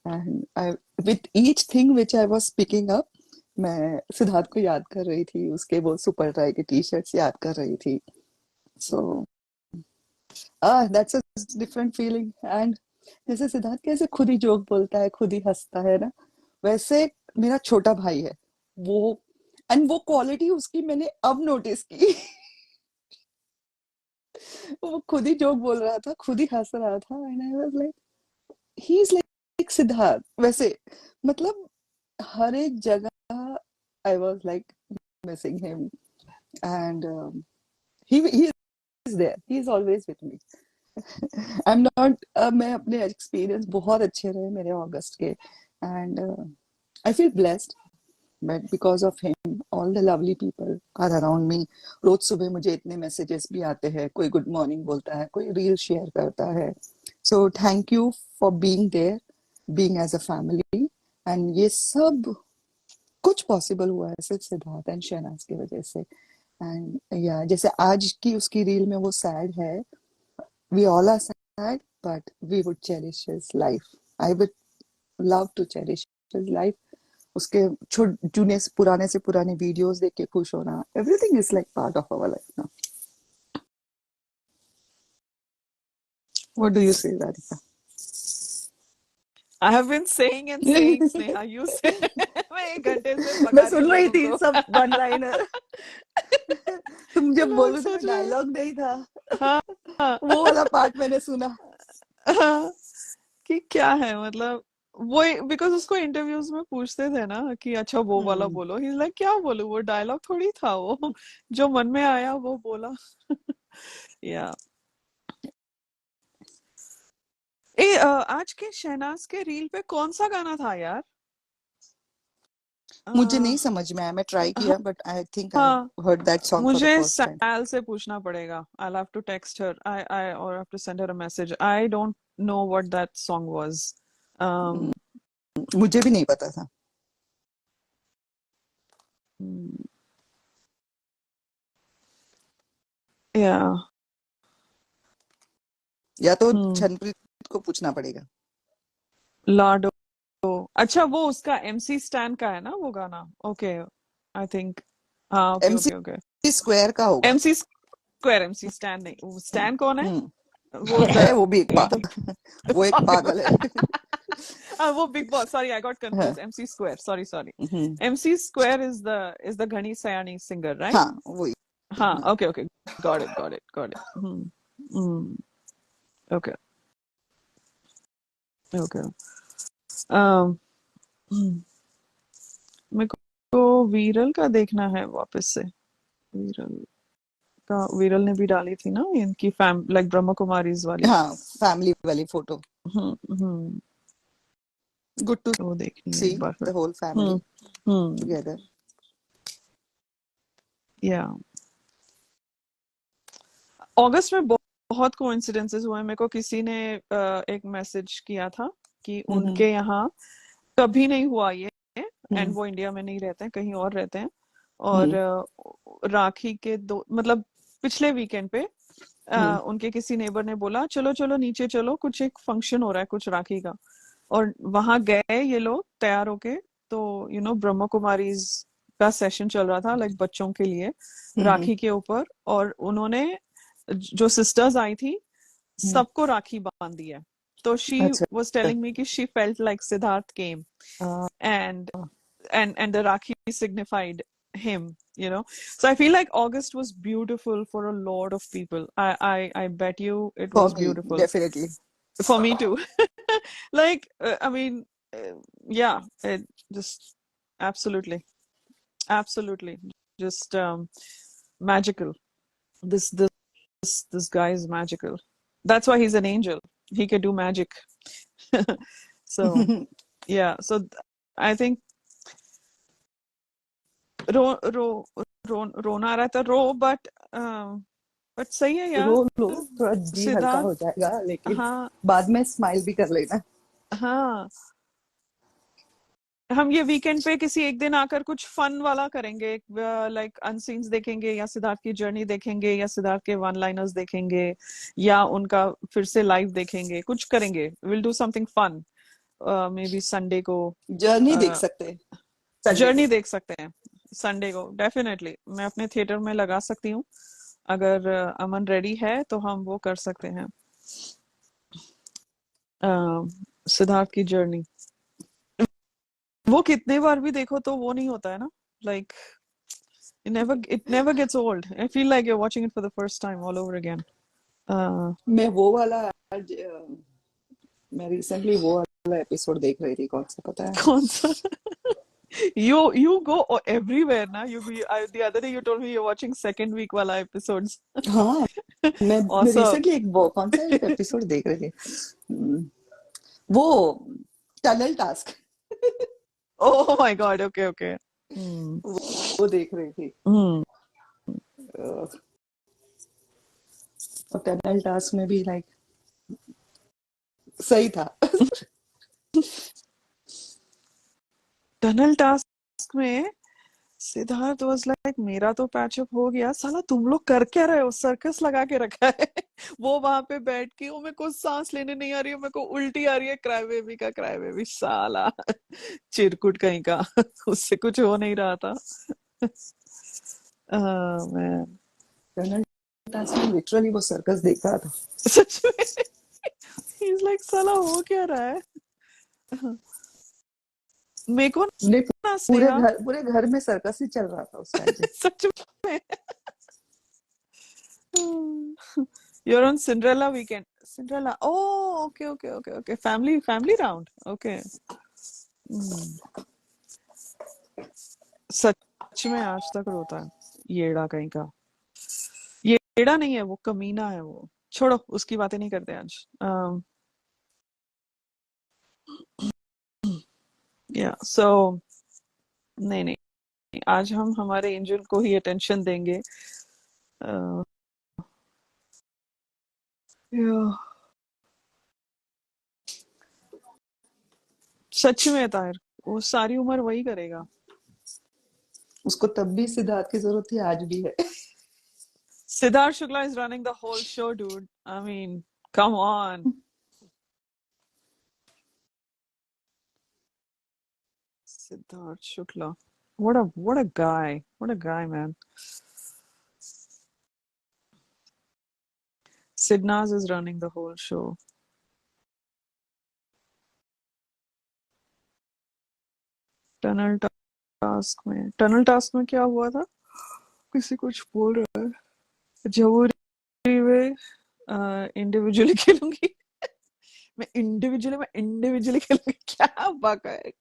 And I with each thing which I was picking up, मैं सिद्धार्थ को याद कर रही थी, उसके वो सुपर ड्राई के टी शर्ट्स याद कर रही थी। So that's a different feeling. And जैसे सिद्धार्थ कैसे खुद ही जोक बोलता है, खुद ही हंसता है ना, वैसे मेरा छोटा भाई है वो। एंड वो क्वालिटी उसकी मैंने अब नोटिस की। वो खुद ही जोक बोल रहा था, खुद ही हंस रहा था। And I was like he is like Siddharth वैसे, मतलब हर एक जगह I was like missing him. And he is there, he is always with me. I'm not मैं अपने एक्सपीरियंस बहुत अच्छे रहे मेरे अगस्त के। And I feel blessed, but because of him all the lovely people are around me. रोज सुबह मुझे इतने मैसेजेस भी आते हैं, कोई गुड मॉर्निंग बोलता है, कोई रील शेयर करता है। So thank you for being there, being as a family. And ये सब कुछ पॉसिबल हुआ है सिर्फ सिद्धार्थ एंड शहनाज की वजह से। एंड या जैसे आज की उसकी रील में वो सैड है, we all are sad, but we would cherish his life. I would love to cherish his life. उसके जूने से पुराने वीडियोस देख के खुश होना, everything is like part of our life now. What do you say Radhika? I have been saying and saying, Sneha, you say मैं 1 घंटे से मैं पका रही सुन हूँ रही लोगों थी को। सब वन लाइनर। तुम जब बोल लोग रहे थे सोच ना रहे हैं डायलॉग नहीं था, हाँ हाँ वो वाला पार्ट मैंने सुना। हाँ, कि क्या है मतलब वो, बिकॉज उसको इंटरव्यूज में पूछते थे ना कि अच्छा वो वाला हम्म बोलो, ही लाइक क्या बोलूं, वो डायलॉग थोड़ी था, वो जो मन में आया वो बोला। या आज के शहनाज के रील पे कौन सा गाना था यार? मुझे अ, नहीं समझ में आया, मैं ट्राई हाँ किया बट आई थिंक आई हाँ, heard that song for the मुझे फर्स्ट टाइम। सैल से पूछना पड़ेगा। I'll have to text her. I or have to send her a message. I don't know what that song was. Um, मुझे भी नहीं पता था। yeah. या तो Hmm. छनप्रीत को पूछना पड़ेगा। लाडो। अच्छा वो उसका MC स्टैन का है ना वो गाना? Okay, I think. हाँ, okay MC okay okay. Square का होगा। MC स्क्वायर, MC स्टैन नहीं, वो स्टैन कौन है? हम्म वो है, वो भी एक द वो एक पागल है। वो Bigg Boss, sorry I got हाँ, confuse. MC square, sorry sorry. Hmm, MC square is the Ghani Sayani singer, right? हाँ वही। हाँ, हाँ okay okay, got it. Okay okay. um मेरे को वीरल का देखना है वापस से। वीरल वीरल ने भी डाली थी ना इनकी फैम, लाइक ब्रह्मा कुमारीज वाली। हाँ, फैमिली वाली फोटो। हम्म, गुड टू वो देखनी है सी एक बार फिर। The whole family hmm hmm together. या अगस्त में बहुत कोइंसिडेंसेस हुए। मेरे को किसी ने एक मैसेज किया था कि हम्म उनके यहाँ कभी नहीं हुआ ये, एंड हम्म वो इंडिया में नहीं रहते हैं, कहीं और रहते हैं। और हम्म राखी के दो मतलब पिछले वीकेंड पे हम्म उनके किसी नेबर ने बोला चलो चलो नीचे चलो, कुछ एक फंक्शन हो रहा है कुछ राखी का। और वहां गए ये लोग तैयार होके, तो ब्रह्मा कुमारीज का सेशन चल रहा था लाइक बच्चों के लिए हम्म राखी के ऊपर। और उन्होंने जो सिस्टर्स आई थी हम्म, सबको राखी बांध दी है। तो शी अच्छा। वाज टेलिंग मी कि she felt like Siddharth came and and the Rakhi signified him, so I feel like August was beautiful for a lot of people. I bet you it for was me beautiful definitely. for me too. Like I mean, yeah, it just absolutely, absolutely, just magical. This guy is magical. That's why he's an angel. He can do magic. So yeah, so I think रो रो रोना आ रहा था, रो, बट सही है रो यार। लो, थोड़ा जी हल्का सिद्धार्थ, हो जाएगा, लेकिन हाँ बाद में स्माइल भी कर लेना। हाँ, हम ये वीकेंड पे किसी एक दिन आकर कुछ फन वाला करेंगे, लाइक अनसीन्स देखेंगे, या सिद्धार्थ की जर्नी देखेंगे, या सिद्धार्थ के वन लाइनर्स देखेंगे, या उनका फिर से लाइव देखेंगे, कुछ करेंगे। Will do something fun, maybe Sunday को। जर्नी देख सकते हैं संडे जर्नी को। देख सकते हैं संडे को, डेफिनेटली। मैं अपने थिएटर में लगा सकती हूँ, अगर अमन रेडी है तो हम वो कर सकते हैं, सिद्धार्थ की जर्नी। वो कितने बार भी देखो तो वो नहीं होता है ना, like it never gets old. I feel like you're watching it for the first time all over again. मैं वो वाला आज मैं रिसेंटली वो वाला एपिसोड देख रही थी, कौन सा पता है? कौन सा? you go everywhere ना, the other day you told me you're watching second week वाला episodes. हाँ, मैं Awesome. रिसेंटली एक वो कौन सा एक एपिसोड देख रही थी, वो tunnel task. Oh my god, okay. वो देख रही थी। और टनल टास्क में भी लाइक सही था। टनल टास्क में सिद्धार्थ वाज लाइक, मेरा तो पैचअप हो गया, साला तुम लोग कर क्या रहे हो, सर्कस लगा के रखा है। वो वहां पे बैठ के, मेरे को सांस लेने नहीं आ रही है, मेरे को उल्टी आ रही है, क्राई बेबी का क्राई बेबी, साला चिरकुट कहीं का। उससे कुछ हो नहीं रहा था। मैन, टनल टास्क में लिटरली वो सर्कस देख रहा था। सच में। ही इज लाइक, साला हो क्या रहा है। मेरे को नहीं, ना स्नेहा, पूरे घर में सर्कस ही चल रहा था उस टाइम पे। सच में। You're on Cinderella weekend. Cinderella. Oh, okay. Family round. Okay. सच में आज तक रोता है येड़ा कहीं का। येड़ा नहीं है वो, कमीना है वो। छोड़ो, उसकी बातें नहीं करते आज। या सो नहीं, आज हम हमारे एंजल को ही अटेंशन देंगे। सच में ताहिर, वो सारी उम्र वही करेगा। उसको तब भी सिद्धार्थ की जरूरत थी, आज भी है। Siddharth Shukla is running the whole show, dude. I mean, come on. Siddharth Shukla. What a guy. What a guy, man. Sidnaz is running the whole show. Tunnel task में क्या हुआ था? किसी कुछ बोल रहा है। जबूरी में इंडिविजुअली खेलूंगी। मैं इंडिविजुअली खेलूंगी। क्या बका है,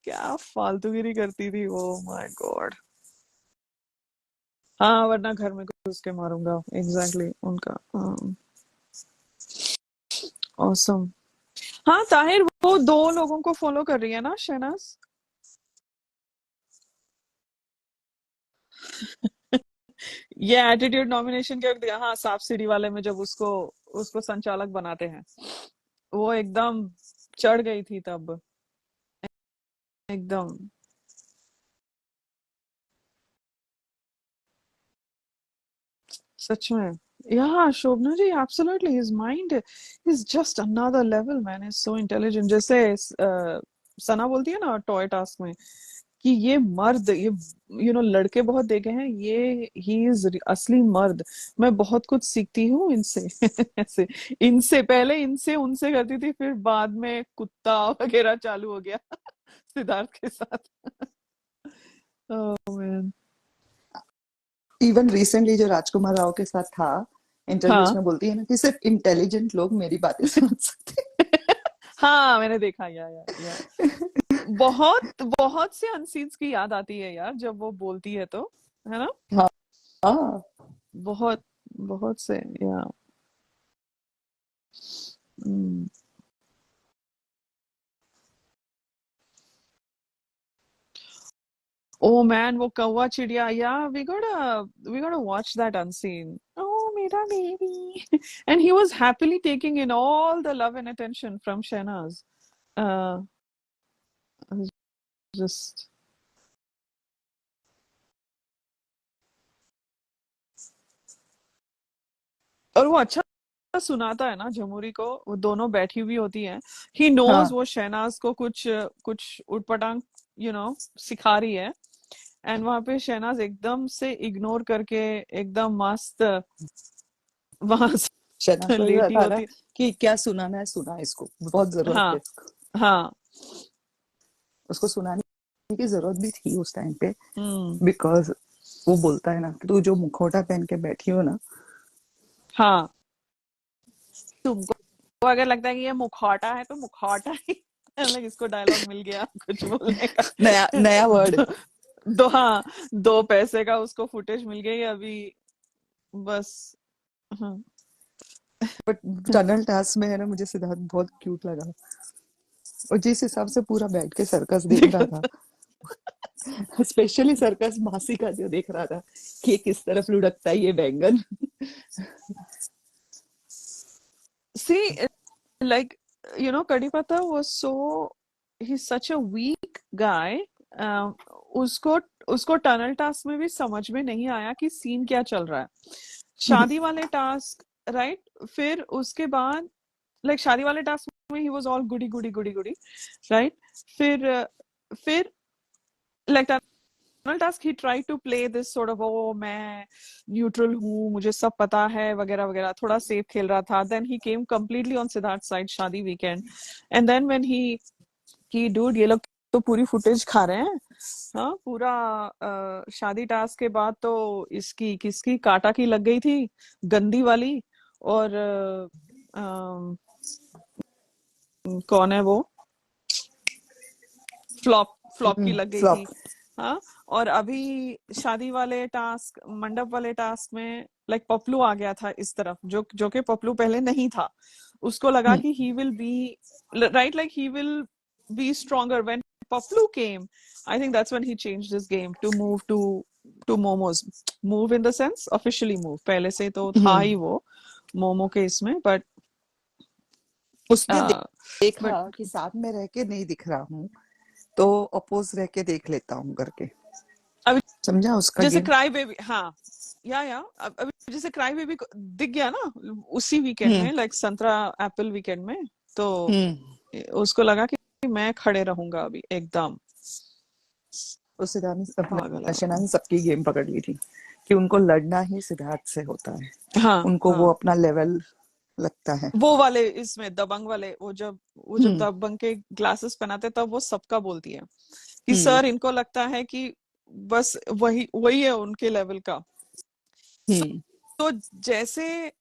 क्या फालतूगिरी करती थी वो, माय गॉड। हाँ, वरना घर में घुस के मारूंगा। एग्जैक्टली उनका। ऑसम। हाँ ताहिर, वो 2 लोगों को फॉलो कर रही है ना शहनाज। ये एटीट्यूड नॉमिनेशन के वक्त, हाँ, सांप सीढ़ी वाले में जब उसको संचालक बनाते हैं, वो एकदम चढ़ गई थी तब, एकदम। सच में। Yeah, Shobna ji, absolutely. His mind is just another level, man. He's so intelligent. जैसे सना बोलती है ना टॉय टास्क में कि ये मर्द, ये लड़के बहुत देखे हैं, ये ही इज असली मर्द। मैं बहुत कुछ सीखती हूँ इनसे। ऐसे, इनसे पहले इनसे उनसे करती थी, फिर बाद में कुत्ता वगैरह चालू हो गया सिद्धार्थ के साथ। Oh man. इवन रिसेंटली जो राजकुमार राव के साथ था, इंटरव्यूज हाँ। में बोलती है ना कि सिर्फ इंटेलिजेंट लोग मेरी बातें समझ सकते हाँ, मैंने देखा। या बहुत से अनसीन्स की याद आती है यार, जब वो बोलती है तो, है ना? हैं। हाँ, बहुत बहुत से, या ओ मैन, वो कौवा चिड़िया, या we gotta watch that unseen. Oh, मेरा baby. And he was happily taking in all the love and attention from Shehnaz. Uh, just और वो अच्छा सुनाता है ना झमुरी को, वो दोनों बैठी हुई होती हैं, ही नोज हाँ वो शहनाज को कुछ कुछ उटपटांग सिखा रही है, एंड वहां पे शहनाज एकदम से इग्नोर करके एकदम मस्त वहां शहनाज से को ये लेटी था ना होती। कि क्या सुनाना है, सुना इसको, बहुत जरूरत है हाँ इसको। हाँ। उसको सुनाने की जरूरत भी थी उस टाइम पे, हम्म। बिकॉज वो बोलता है ना कि तू जो मुखौटा पहन के बैठी हो ना, हाँ, तुमको अगर लगता है कि ये मुखौटा है तो मुखौटा ही मतलब इसको डायलॉग मिल गया कुछ बोलने का। नया नया वर्ड। हाँ, 2 पैसे का उसको फुटेज मिल गई अभी बस। हाँ। बट टनल टास्क में है ना, मुझे सिद्धार्थ बहुत क्यूट लगा, और जिस हिसाब से पूरा बैठ के सर्कस देख रहा था, स्पेशली सर्कस मासी का जो देख रहा था कि ये किस तरफ लुढ़कता है ये बैंगन। See, like, Kadi Pata was he's such a weak guy. Um, उसको उसको टनल टास्क में भी समझ में नहीं आया कि सीन क्या चल रहा है। शादी वाले टास्क, राइट, फिर उसके बाद लाइक शादी वाले टास्क में ही was all goody goody goody goody, right, फिर लाइक टनल टास्क ही try to play this sort of oh मैं न्यूट्रल हूँ, मुझे सब पता है वगैरह वगैरह, थोड़ा सेफ खेल रहा था। Then he came completely on Siddharth side शादी weekend, and then when he कि डूड ये लोग तो पूरी फुटेज खा रहे हैं। हाँ, पूरा शादी टास्क के बाद तो इसकी किसकी काटा की लग गई थी, गंदी वाली, और कौन है वो, फ्लॉप फ्लॉप की लग गई थी। फ्लॉप। हाँ, और अभी शादी वाले टास्क, मंडप वाले टास्क में लाइक पपलू आ गया था इस तरफ, जो कि पपलू पहले नहीं था। उसको लगा कि he will be right, like he will be stronger. When Paplu came, I think that's when he changed his game to move to Momos. Move in the sense officially move, पहले से तो था ही वो मोमो के इसमें, बट उसने बट देखा कि साथ में रह के नहीं दिख रहा हूँ, तो अपोज रह के देख लेता हूँ करके, अभी समझा उसका जैसे गेम। क्राई बेबी, हाँ, या अभी जैसे क्राई बेबी दिख गया ना उसी वीकेंड हम्म में, लाइक संतरा एप्पल वीकेंड में, तो हम्म। उसको लगा कि मैं खड़े रहूंगा अभी एकदम। तो सिद्धार्थ ने पागल अपना, शना आदमी। ने सबकी गेम पकड़ ली थी कि उनको लड़ना ही सिद्धार्थ से होता है, हाँ उनको वो हाँ, अपना लेवल लगता है। वो वाले इसमें दबंग वाले, वो जब हम्म दबंग के ग्लासेस पहनाते तब वो सबका बोलती है कि हम्म सर इनको लगता है कि बस वही वही है उनके लेवल का। हम्म तो जैसे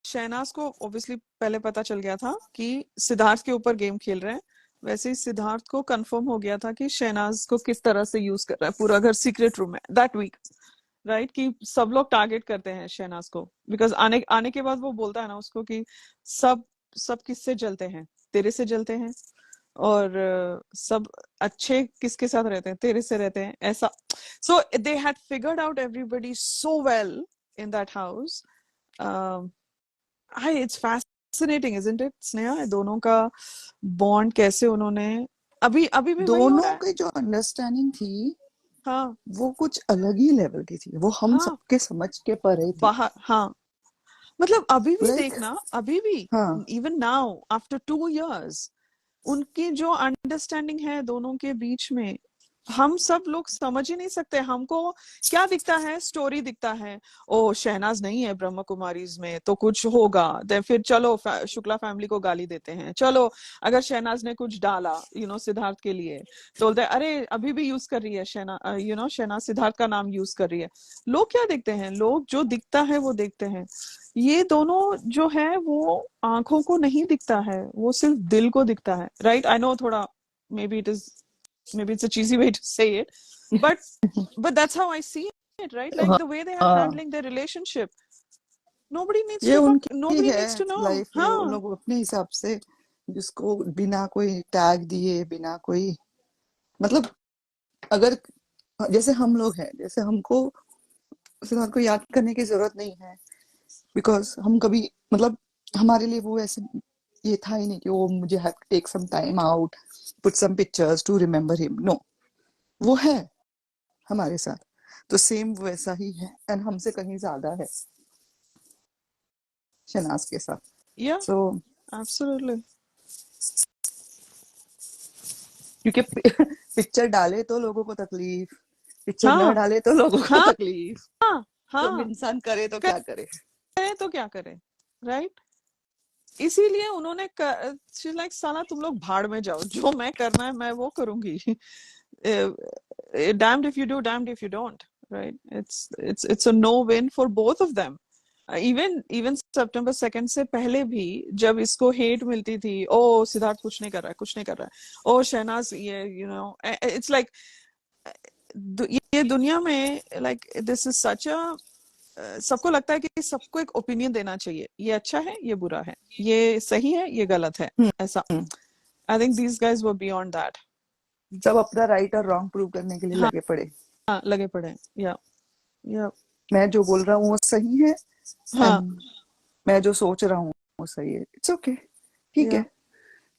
शहनाज को ऑब्वियसली पहले पता चल गया था कि सिद्धार्थ के ऊपर गेम खेल रहे हैं, वैसे ही सिद्धार्थ को कंफर्म हो गया था कि शहनाज को किस तरह से यूज कर रहा है पूरा घर सीक्रेट रूम में दैट वीक, राइट, कि सब लोग टारगेट करते हैं शहनाज को, बिकॉज आने आने के बाद वो बोलता है ना उसको कि सब सब किससे जलते हैं, तेरे से जलते हैं, और सब अच्छे किसके साथ रहते हैं, तेरे से रहते हैं, ऐसा। So they had figured out everybody so well in that house. Hi, it's fascinating isn't it Sneha, दोनों का बॉन्ड कैसे उन्होंने, अभी अभी भी वही हो रहा दोनों है। की जो अंडरस्टैंडिंग थी हाँ वो कुछ अलग ही लेवल की थी, वो हम हाँ, सबके समझ के परे थी। बाहर, हाँ, मतलब अभी भी लाइक देखना, अभी भी, हाँ इवन नाउ आफ्टर 2 years, उनकी जो अंडरस्टैंडिंग है दोनों के बीच में, हम सब लोग समझ ही नहीं सकते। हमको क्या दिखता है, स्टोरी दिखता है, ओ शहनाज नहीं है ब्रह्म कुमारीज में तो कुछ होगा, देन फिर चलो शुक्ला फैमिली को गाली देते हैं, चलो अगर शहनाज ने कुछ डाला सिद्धार्थ के लिए तो बोलते हैं अरे अभी भी यूज कर रही है शहनाज सिद्धार्थ का नाम यूज कर रही है। लोग क्या देखते हैं, लोग जो दिखता है वो देखते हैं। ये दोनों जो है वो आंखों को नहीं दिखता है, वो सिर्फ दिल को दिखता है, राइट। आई नो थोड़ा may be it is, maybe it's a cheesy way to say it, but that's how I see it, right? Like हाँ the way they are हाँ, handling their relationship, nobody needs ये to उनकी nobody है needs to know। लाइफ में, वो हाँ लोग अपने हिसाब से जिसको बिना कोई टैग दिए, बिना कोई मतलब, अगर जैसे हम लोग हैं, जैसे हमको सिद्धार्थ को याद करने की जरूरत नहीं है, बिकॉज हम कभी मतलब हमारे लिए वो ऐसे ये था ही नहीं कि वो मुझे have to take some time out, put some pictures to remember him. No, वो है हमारे साथ, तो सेम वैसा ही है, एंड हमसे कहीं ज्यादा है शहनाज के साथ। या सो एब्सोल्युटली। क्योंकि पिक्चर डाले तो लोगों को तकलीफ, पिक्चर न हाँ डाले तो लोगों को हाँ तकलीफ, हाँ तो हाँ, इंसान करे तो क्या करे। करे तो क्या करे, राइट। इसीलिए उन्होंने लाइक साला तुम लोग भाड़ में जाओ, जो मैं करना है मैं वो करूंगी। damned if you do, damned if you don't, right? It's a no win for both of them. Even September 2nd से पहले भी जब इसको हेट मिलती थी, ओ सिद्धार्थ कुछ नहीं कर रहा है, कुछ नहीं कर रहा है, ओ शहनाज ये इट्स लाइक ये दुनिया में लाइक दिस इज सच अ सबको लगता है कि सबको एक ओपिनियन देना चाहिए, ये अच्छा है, ये बुरा है, ये सही है, ये गलत है, ऐसा। I think these guys were beyond that. सब अपना राइट और रॉन्ग प्रूव करने के लिए हाँ लगे पड़े। हाँ, लगे पड़े। या मैं जो बोल रहा हूँ वो सही है, हाँ एंड मैं जो सोच रहा हूँ वो सही है। इट्स ओके, ठीक या है।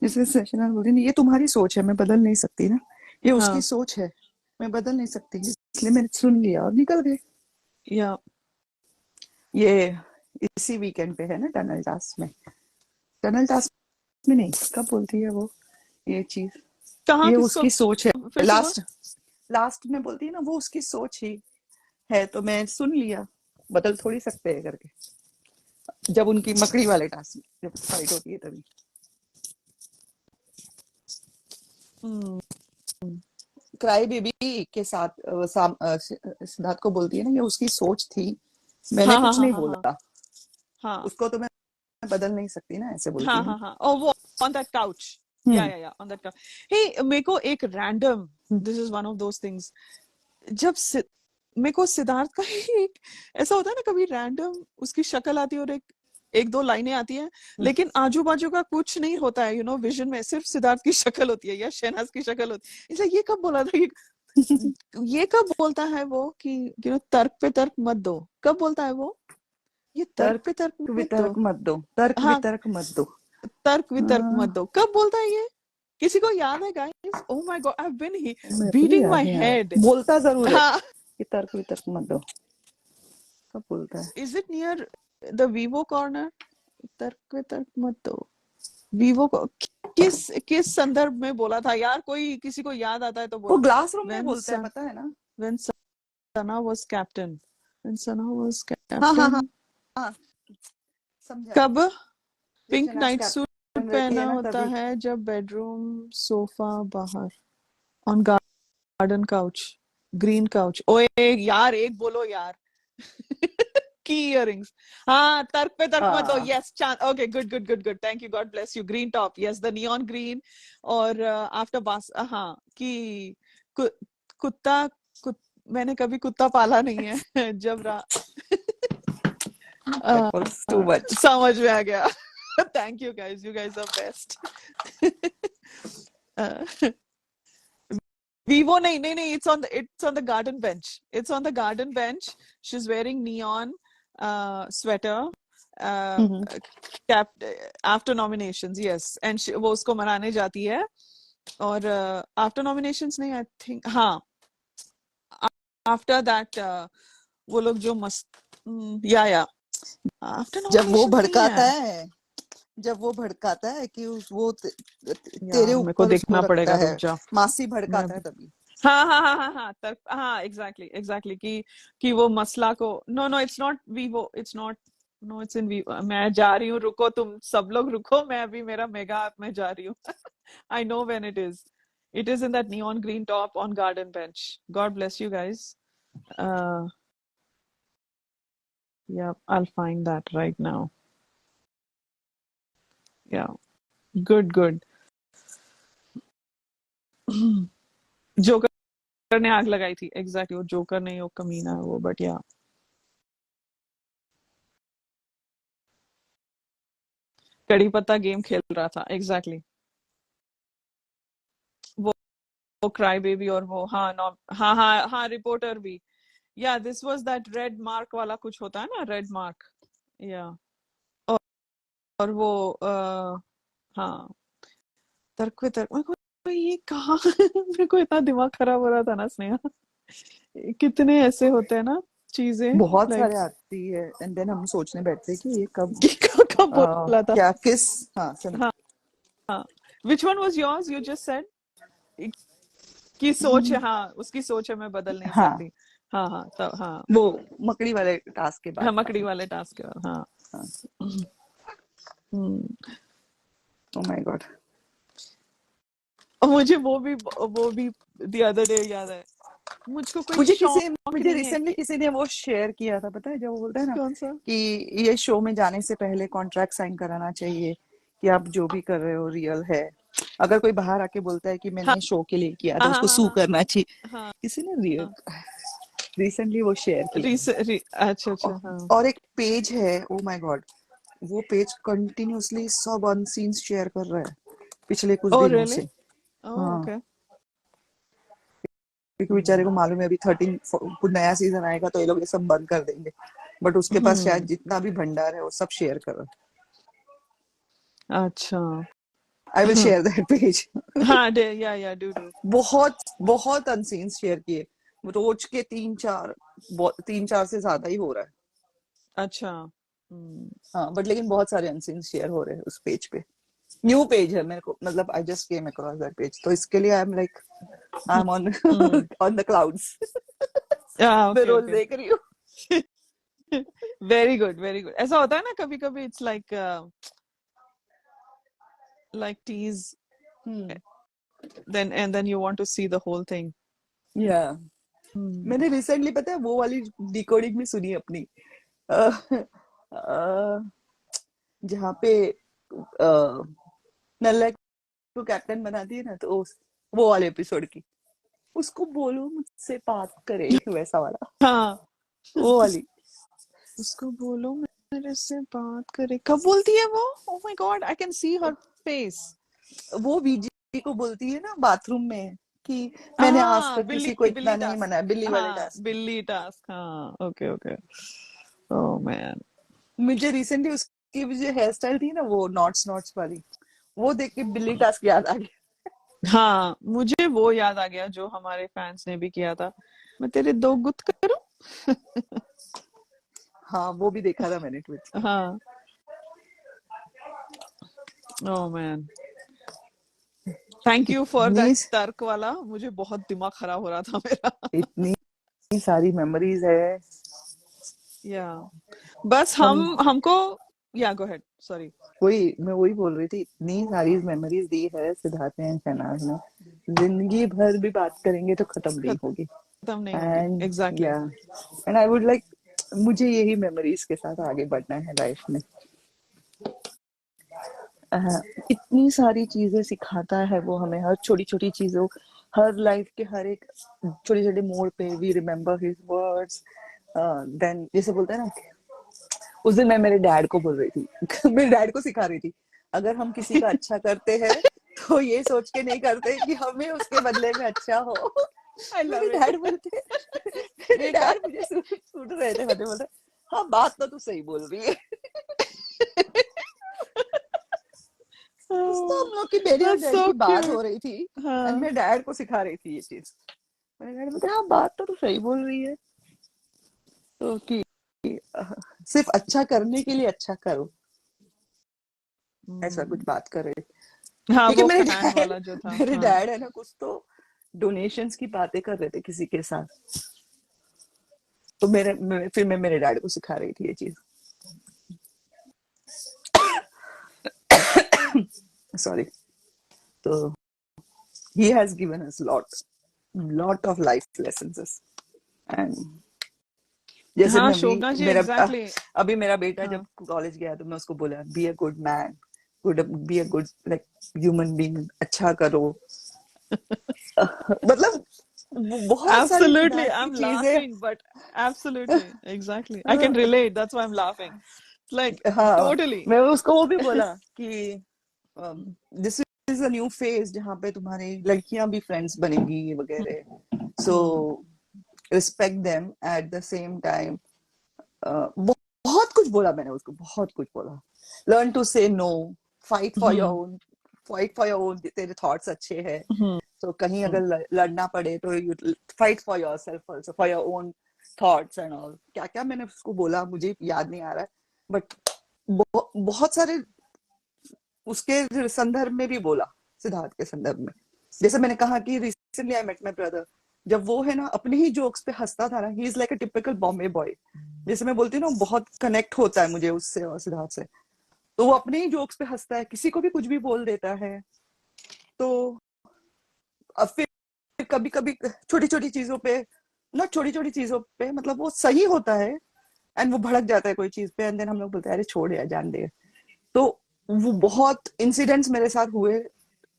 जैसे शहनाज बोलती है, ये तुम्हारी सोच है, मैं बदल नहीं सकती ना, ये उसकी हाँ सोच है, मैं बदल नहीं सकती, इसलिए मैंने सुन लिया और निकल गए। या ये इसी वीकेंड पे है ना, टनल टास्क में, टनल टास्क में नहीं, कब बोलती है वो ये चीज, कहाँ ये किसको उसकी सोच है। फिर से बोल। लास्ट लास्ट में बोलती है ना, वो उसकी सोच ही है, तो मैं सुन लिया, बदल थोड़ी सकते हैं करके। जब उनकी मकड़ी वाले टास्क में जब फाइट होती है तभी हम्म, क्राई बेबी के साथ सिद्धार्थ को बोलती है ना, ये उसकी सोच थी, मैंने हाँ हाँ कुछ हाँ नहीं हाँ हाँ बोला, हाँ उसको तो मैं बदल नहीं सकती ना, ऐसे बोलती हाँ है ना। हाँ हाँ, और वो ऑन दैट काउच, या ऑन दैट काउच। हे मेरे को एक random, this is one of those things, जब मेरे को सिद्धार्थ का एक ऐसा होता है ना, कभी रैंडम उसकी शक्ल आती है और एक एक दो लाइनें आती हैं, लेकिन आजू बाजू का कुछ नहीं होता है, विजन में सिर्फ सिद्धार्थ की शक्ल होती है या शहनाज की शक्ल होती है। इसलिए ये कब बोला था, ये कब बोलता है वो कि तर्क पे तर्क मत दो, कब बोलता है वो, ये तर्क तर्क पे तर्क मत दो। वितर्क मत दो, तर्क हाँ, वितर्क मत दो। तर्क वितर्क मत हाँ, दो, कब बोलता है ये, किसी को याद है guys? Oh my God, I have been मेरे को भी बीटिंग याद माय नहीं आ हेड। रहा, बोलता जरूर है हाँ, कि तर्क वितर्क मत दो, कब बोलता है। Is it near the Vivo corner? तर्क वितर्क मत दो, वीवो को किस किस संदर्भ में बोला था यार, कोई किसी को याद आता है तो वो बोलो। ग्लास रूम में व्हेन बोलता है, पता है ना। When Sana was captain, when Sana was हाँ हाँ हाँ कैप्टन, हाँ, समझा। कब जब pink Shehnaaz night suit captain रहती पहना है ना होता तभी। है, जब बेडरूम सोफा बाहर, on garden couch, green couch. ओए यार, एक बोलो यार। की इयरिंग्स। हाँ, तर्क पे तर्क मत दो, हाँ यस चांद, okay, good good good good, thank you, God bless you. Green top, yes, the neon green. और आफ्टर बास, हाँ, कि कु, कुत्ता मैंने कभी कुत्ता पाला नहीं है। जब दैट वाज टू मच। समझ में आ गया। Thank you guys, you guys are best. Vivo, नहीं नहीं नहीं, it's on the garden bench. It's on the garden bench. She's wearing neon sweater. Uh, cap after nominations, yes, and वो उसको मनाने जाती है, और after nominations नहीं, I think, हाँ, after that वो लोग जो मस्त, या after जब वो nominations नहीं भड़काता है। है, जब वो भड़काता है कि वो तेरे यार मेरे को ऊपर उसको देखना रखता पड़ेगा, रुक है, जा। मासी मैं भड़काता है तभी। हाँ हाँ हाँ हाँ हाँ, हाँ, एग्जैक्टली एग्जैक्टली, कि वो मसला को, no no, it's not Vivo, it's not, no it's in Vivo. मैं जा रही हूँ, रुको तुम सब लोग रुको, मैं अभी मेरा मेगा ऐप में जा रही हूँ। I know when it is in that neon green top on garden bench. God bless you guys. या, I'll find that right now. Yeah, good good। Joker ने आग लगाई थी, एग्जैक्टली, वो जोकर नहीं, वो कमीना है वो, बट या, कड़ी पत्ता गेम खेल रहा था, एग्जैक्टली। वो क्राई बेबी, और वो, हाँ, हाँ हाँ हाँ, रिपोर्टर भी। या, this was that red mark वाला कुछ होता है ना, रेड मार्क। या, और वो हाँ, तर्क पे तर्क। मेरे को ये कहाँ मेरे को इतना दिमाग खराब हो रहा था ना स्नेहा। कितने ऐसे होते हैं ना चीजें, बहुत लाइक सारे आती है एंड देन हम सोचने बैठते हैं कि ये कब कब बोला था। क्या किस। हाँ सुन। हाँ हाँ, which one was yours, you just said की सोच है, हाँ उसकी सोच है, मैं बदल नहीं हाँ सकती। हाँ हाँ, तब हाँ। वो मकड़ी वाले टास्क के हाँ, बाद था। मकड़ी वाले टास्क के बाद, हाँ। हाँ। हम्म। Oh my God. और मुझे वो भी द अदर डे याद है, मुझको कोई शौक मुझे नहीं है रिसेंटली कि किसी ने वो शेयर किया था, पता है, जब वो बोलता है ना कौन सा। कि ये शो में जाने से पहले कॉन्ट्रैक्ट साइन कराना चाहिए कि आप जो भी कर रहे हो रियल है। अगर कोई बाहर आके बोलता है कि हाँ मैंने शो के लिए किया तो हाँ हाँ उसको हाँ सू हाँ करना चाहिए। हाँ किसी ने हाँ। रिसेंटली वो शेयर किया अच्छा अच्छा, था। हाँ। और एक पेज है, ओ माय गॉड, वो पेज कंटिन्यूअसली सब अनसीन्स शेयर कर रहा है पिछले कुछ ओह दिनों रियली? से। ओह हाँ, ओके। क्योंकि बेचारे को मालूम है अभी 13 कुछ नया सीजन आएगा तो ये लोग ये सब बंद कर देंगे, बट उसके पास शायद हम्म। जितना भी भंडार है वो सब शेयर कर रहा अच्छा। है। I will share that page. हाँ, या डू। बहुत बहुत अनसीन्स शेयर किए, रोज के 3-4 से ज्यादा ही हो रहा है। अच्छा। हम्म। हाँ बट लेकिन बहुत सारे अनसीन्स शेयर हो रहे हैं उस पेज पे। न्यू पेज है मेरे को, मतलब I just came across that page, तो इसके लिए I am like I am on hmm. On the clouds. मैं ओके रोज ओके। देख रही हूँ। Very good very good. ऐसा होता है ना कभी कभी, it's like tease, then you want to see the whole thing. या हम्म। मैंने रिसेंटली, पता है, वो वाली डिकोडिंग भी सुनी अपनी, अ, अ, जहाँ पे नल्ला को कैप्टन बनाती है ना, तो वो वाले एपिसोड की, उसको बोलो मुझसे बात करे, वैसा वाला, हाँ, वो वाली। उसको बोलो मेरे से बात करे, कब बोलती है वो? ओह my God, I can see her face. वो बीजी को बोलती है ना बाथरूम में कि मैंने आज हाँ, तक बिल्ली किसी को बिल्ली इतना नहीं टास्क। मनाया, बिल्ली वाले हाँ, टास्क। बिल्ली टास्क, हाँ, ओके ओके। Oh man. मुझे रिसेंटली उसकी जो हेयर स्टाइल थी ना, वो नॉट्स नॉट्स वाली, वो देख के बिल्ली टास्क याद आ गया। हाँ, मुझे वो याद आ गया जो हमारे फैंस ने भी किया था, मैं तेरे दो गुत करूं। हाँ वो भी देखा था मैंने ट्वीट। हाँ। Oh man, thank you for इतनी दैट तर्क वाला, मुझे बहुत दिमाग खराब हो रहा था मेरा। इतनी सारी मेमोरीज है। या बस हम हमको, या गो अहेड, सॉरी। मैं वही बोल रही थी, इतनी सारी मेमोरीज दी है सिद्धार्थ ने एंड शहनाज ने, जिंदगी भर भी बात करेंगे तो खत्म नहीं होगी। खत्म नहीं होगी, एंड एग्जैक्टली। या एंड आई वुड लाइक, मुझे यही मेमोरीज के साथ आगे बढ़ना है लाइफ में। इतनी सारी चीजें सिखाता है वो हमें, हर छोटी छोटी चीजों, हर लाइफ के हर एक छोटे छोटे मोड़ पे we remember his words. Then जैसे बोलते हैं ना, उस दिन मैं मेरे डैड को बोल रही थी मेरे डैड को सिखा रही थी, अगर हम किसी का अच्छा करते हैं तो ये सोच के नहीं करते कि हमें उसके बदले में अच्छा हो। आई मेरे लव डैड इट। बोलते, मेरे डैड मुझे सुन रहे थे, मुझे बोलते हाँ बात तो तू सही बोल रही है। तो हम लोग की, मेरे और दैट्स डैडी सो की बात हो क्यूट। रही थी एंड हाँ। मेरे डैड को सिखा रही थी ये चीज। मेरे डैड बोलते हाँ बात तो तू सही बोल रही है, तो कि सिर्फ अच्छा करने के लिए अच्छा करो, ऐसा कुछ बात कर रहे थे। हाँ, क्योंकि वो फैन वाला जो था, मेरे हाँ। डैड है ना, कुछ तो डोनेशंस की बातें कर रहे थे किसी के साथ, तो फिर मैं मेरे डैड को सिखा रही थी ये चीज। सॉरी। तो he has given us lot of life lessons and जैसे हाँ, मैं अभी शोभना जी, एग्जैक्टली। अभी मेरा बेटा जब हाँ। कॉलेज गया तो मैं उसको बोला be a good man, good be a good like human being, अच्छा करो। मतलब बहुत सारी Absolutely, सिद्धार्थ की I'm चीजें। laughing, but absolutely, exactly. I can relate. That's why I'm laughing. It's like हाँ totally. मैं उसको वो भी बोला कि this is a new phase जहाँ पे तुम्हारी लड़कियां भी फ्रेंड्स बनेंगी वगैरह, so hmm. Respect them at the same time. बहुत कुछ बोला मैंने उसको, बहुत कुछ बोला, learn to say no fight for your hmm own, fight for your own, तेरे थॉट्स अच्छे हैं हम्म तो कहीं अगर लड़ना पड़े तो you fight for yourself also, for your own thoughts and all. क्या क्या मैंने उसको बोला मुझे याद नहीं आ रहा है, बट बहुत सारे उसके संदर्भ में भी बोला, सिद्धार्थ के संदर्भ में। जैसे मैंने कहा कि recently I met my brother, जब वो है ना अपने ही जोक्स पे हंसता था ना, ही is like a typical Bombay boy. जैसे मैं बोलती हूँ ना, बहुत कनेक्ट होता है मुझे उससे और सिद्धार्थ से। तो वो अपने ही जोक्स पे हंसता है, किसी को भी कुछ भी बोल देता है। तो अब फिर कभी कभी छोटी छोटी चीजों पे, ना छोटी छोटी चीजों पे मतलब वो सही होता है एंड वो भड़क जाता है कोई चीज पे, एंड देन हम लोग बोलते हैं अरे छोड़ यार, जान दे। तो वो बहुत इंसिडेंट्स मेरे साथ हुए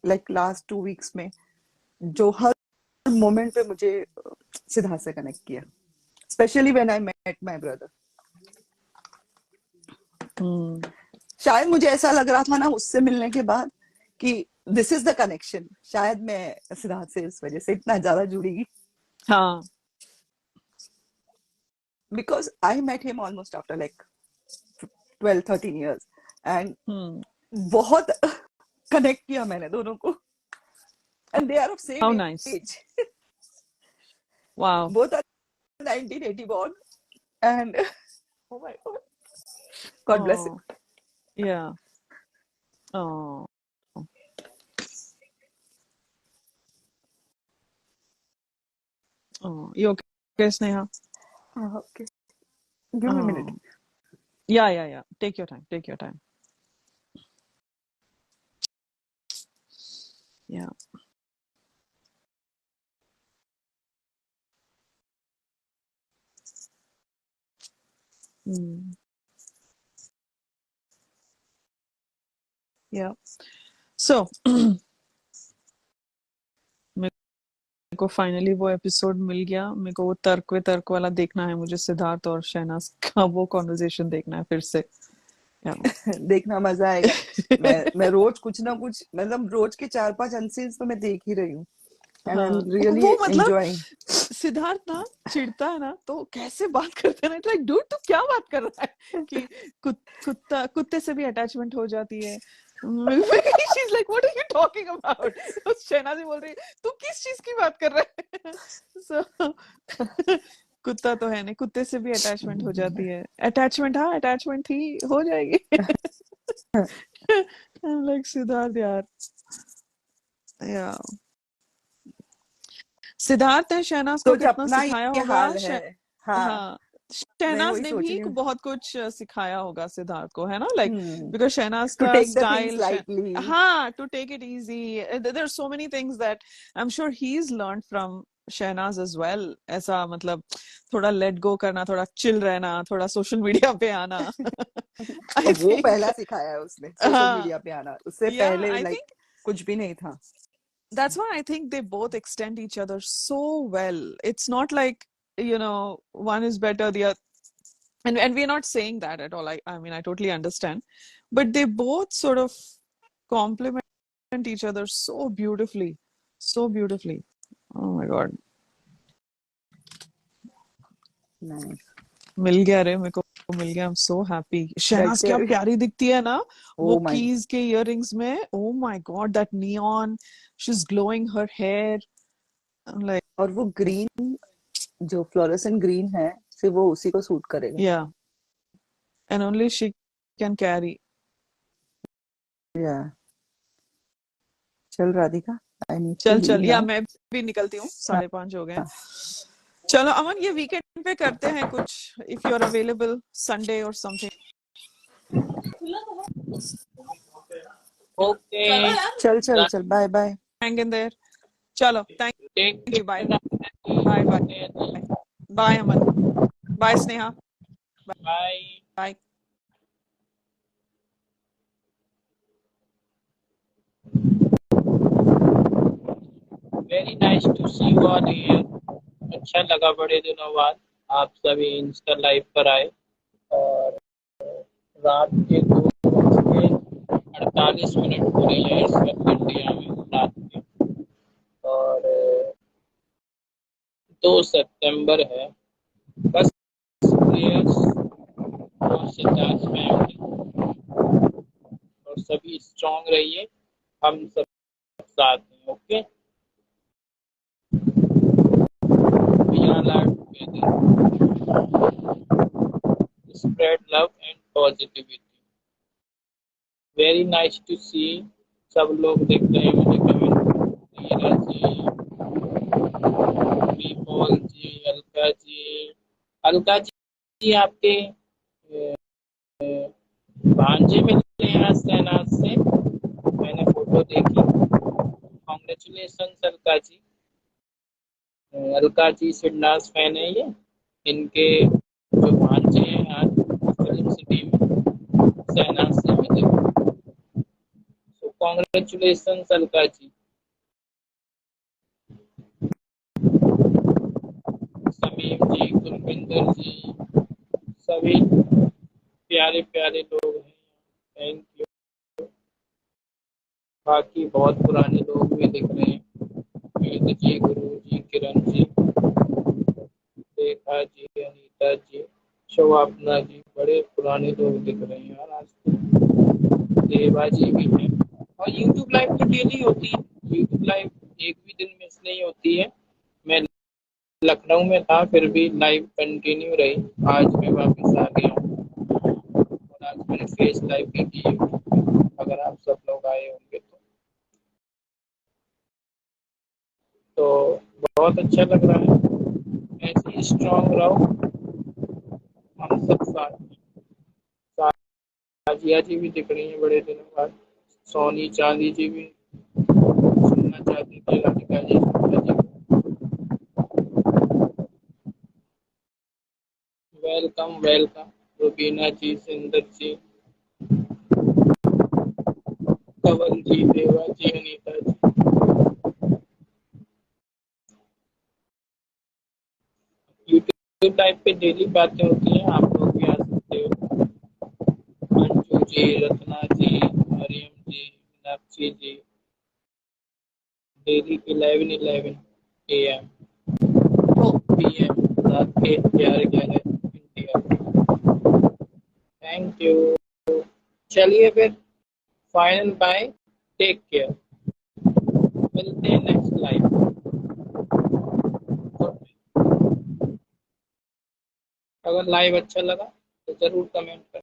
लाइक लास्ट 2 वीक्स में, जो हर मोमेंट पे मुझे सिद्धार्थ से कनेक्ट किया, specially when I met my brother. Hmm शायद मुझे ऐसा लग रहा था ना उससे मिलने के बाद कि दिस इज द कनेक्शन, शायद मैं सिद्धार्थ से इस वजह से इतना ज्यादा जुड़ी, हाँ because I met him almost after like 12-13 years, and hmm बहुत कनेक्ट किया मैंने दोनों को, and they are of same how nice age, wow both are 1980 born, and oh my god, God bless him. oh yeah oh oh you okay Sneha Okay, give me a minute. oh yeah take your time yeah mm. yeah so मेरे को फाइनली वो एपिसोड मिल गया। मेरे को वो तर्क वितर्क वाला देखना है, मुझे सिद्धार्थ और शहनाज का वो कॉन्वर्सेशन देखना है फिर से। देखना, मजा आएगा। मैं रोज कुछ ना कुछ, मतलब रोज के 4-5 अनसीन्स तो मैं देख ही रही हूँ, एंड आई एम हाँ रियली वो मतलब एंजॉयिंग। सिद्धार्थ ना चिढ़ता है ना तो कैसे बात करते हैं ना, लाइक डूड तू क्या बात कर रहा है कि कुत्ते से भी अटैचमेंट हो जाती है। She is like what are you talking about. तो शहनाजी बोल रही है तू किस चीज की बात कर रहा है। सो कुत्ता तो है नहीं, कुत्ते से भी अटैचमेंट हो जाती है। अटैचमेंट, हाँ अटैचमेंट थी, हो जाएगी। लाइक सिद्धार्थ यार, या सिद्धार्थ ने शहनाज को सोच कितना अपना सिखाया ये होगा। हाल है। हाँ, हाँ मैं शहनाज वही ने सोच भी रही हूँ। बहुत कुछ सिखाया होगा सिद्धार्थ को, है ना, लाइक बिकॉज शहनाज टू का take the things style, lightly. हाँ to take it easy, there are so many things that I am sure he is learn from Shehnaaz as well. ऐसा मतलब थोड़ा लेट गो करना, थोड़ा चिल रहना, थोड़ा सोशल मीडिया पे आना। आई वो थिंक पहला सिखाया है उसने, सोशल हाँ मीडिया पे आना। उससे या पहले आई लाइक थिंक कुछ भी नहीं था। that's why I think they both extend each other so well. It's not like, you know, one is better, the other. And we're not saying that at all. I mean, I totally understand. But they both sort of complement each other so beautifully. So beautifully. Oh my God. Nice. मिल गया रे मेरे को, मिल गया। I am so happy. Shehnaaz क्या प्यारी दिखती है ना वो ओ माय, कीज के इयररिंग्स में। Oh my God, that neon, she is glowing her hair like, और वो ग्रीन, जो फ्लोरेसेंट ग्रीन है, सिर्फ वो उसी को सूट करेगा। yeah, and only she can carry. या चल राधिका, आई नीड टू चल लीव चल, या नाउ। मैं भी निकलती हूँ, 5:30 हो गए। चलो अमन, ये वीकेंड पे करते हैं कुछ, if you are available Sunday और समथिंग। ओके, चल चल चल, bye bye. Hang in there. चलो, take thank you, bye bye bye care, bye Aman, bye Sneha, bye. Bye. Very nice to see you all here. अच्छा लगा बड़े दिनों बाद आप सभी इंस्टा लाइव पर आए। और रात के 2:48 हो रहे हैं इस वक्त इंडिया में रात के, और 2 सितंबर है। बस प्रेयर्स फॉर सिद्धार्थ फैमिली, और सभी स्ट्रांग रहिए, हम सब साथ हैं। Okay, we are together, spread love and positivity. Very nice to see, सब लोग देख रहे हैं मुझे कमेंट, नीरा जी, पॉल जी, अलका जी आपके भांजे मिले हैं आज शहनाज से, मैंने फोटो देखी। कॉन्ग्रेचुलेशन अलका जी। अलका जी शहनाज फैन है ये, इनके जो भांजे हैं आज फिल्म सिटी में शहनाज से मिले। So congratulation Alka ji. समीम जी, कुलविंदर जी, सभी प्यारे प्यारे लोग हैं, थैंक यू। बाकी बहुत पुराने लोग भी दिख रहे हैं, कीर्ति जी, गुरु जी, किरण जी, रेखा जी, अनीता जी, शोभावना जी, बड़े पुराने लोग दिख रहे हैं यार आज तो। देवा जी भी हैं, और यूट्यूब लाइव तो डेली होती है, यूट्यूब लाइव एक भी दिन मिस नहीं होती है। मैं लखनऊ में था फिर भी लाइव कंटिन्यू रही, आज मैं वापस आ गया हूँ और आज मैंने फेस लाइव भी की है, अगर आप सब लोग आए होंगे तो बहुत अच्छा लग रहा है। ऐसे ही स्ट्रांग रहो, हम सब साथ हैं। ताजिया जी भी दिख रही हैं बड़े दिनों बाद, सोनी चांदी जी भी सुनना चाहती थी, राधिका जी, सुनना जी। वेलकम वेलकम, रुबीना जी, सिंदर जी, कवल जी, देवा जी, अनीता जी। यूट्यूब टाइप पे डेली बातें होती हैं, आप लोग भी आ सकते हो। मंजू जी, रत्ना जी, मरियम जी, मीनाक्षी जी, डेली 11 PM रात के 11 इंडिया। Thank you. चलिए फिर फाइनल बाय, टेक केयर, मिलते हैं नेक्स्ट लाइव। अगर लाइव अच्छा लगा तो जरूर कमेंट करें।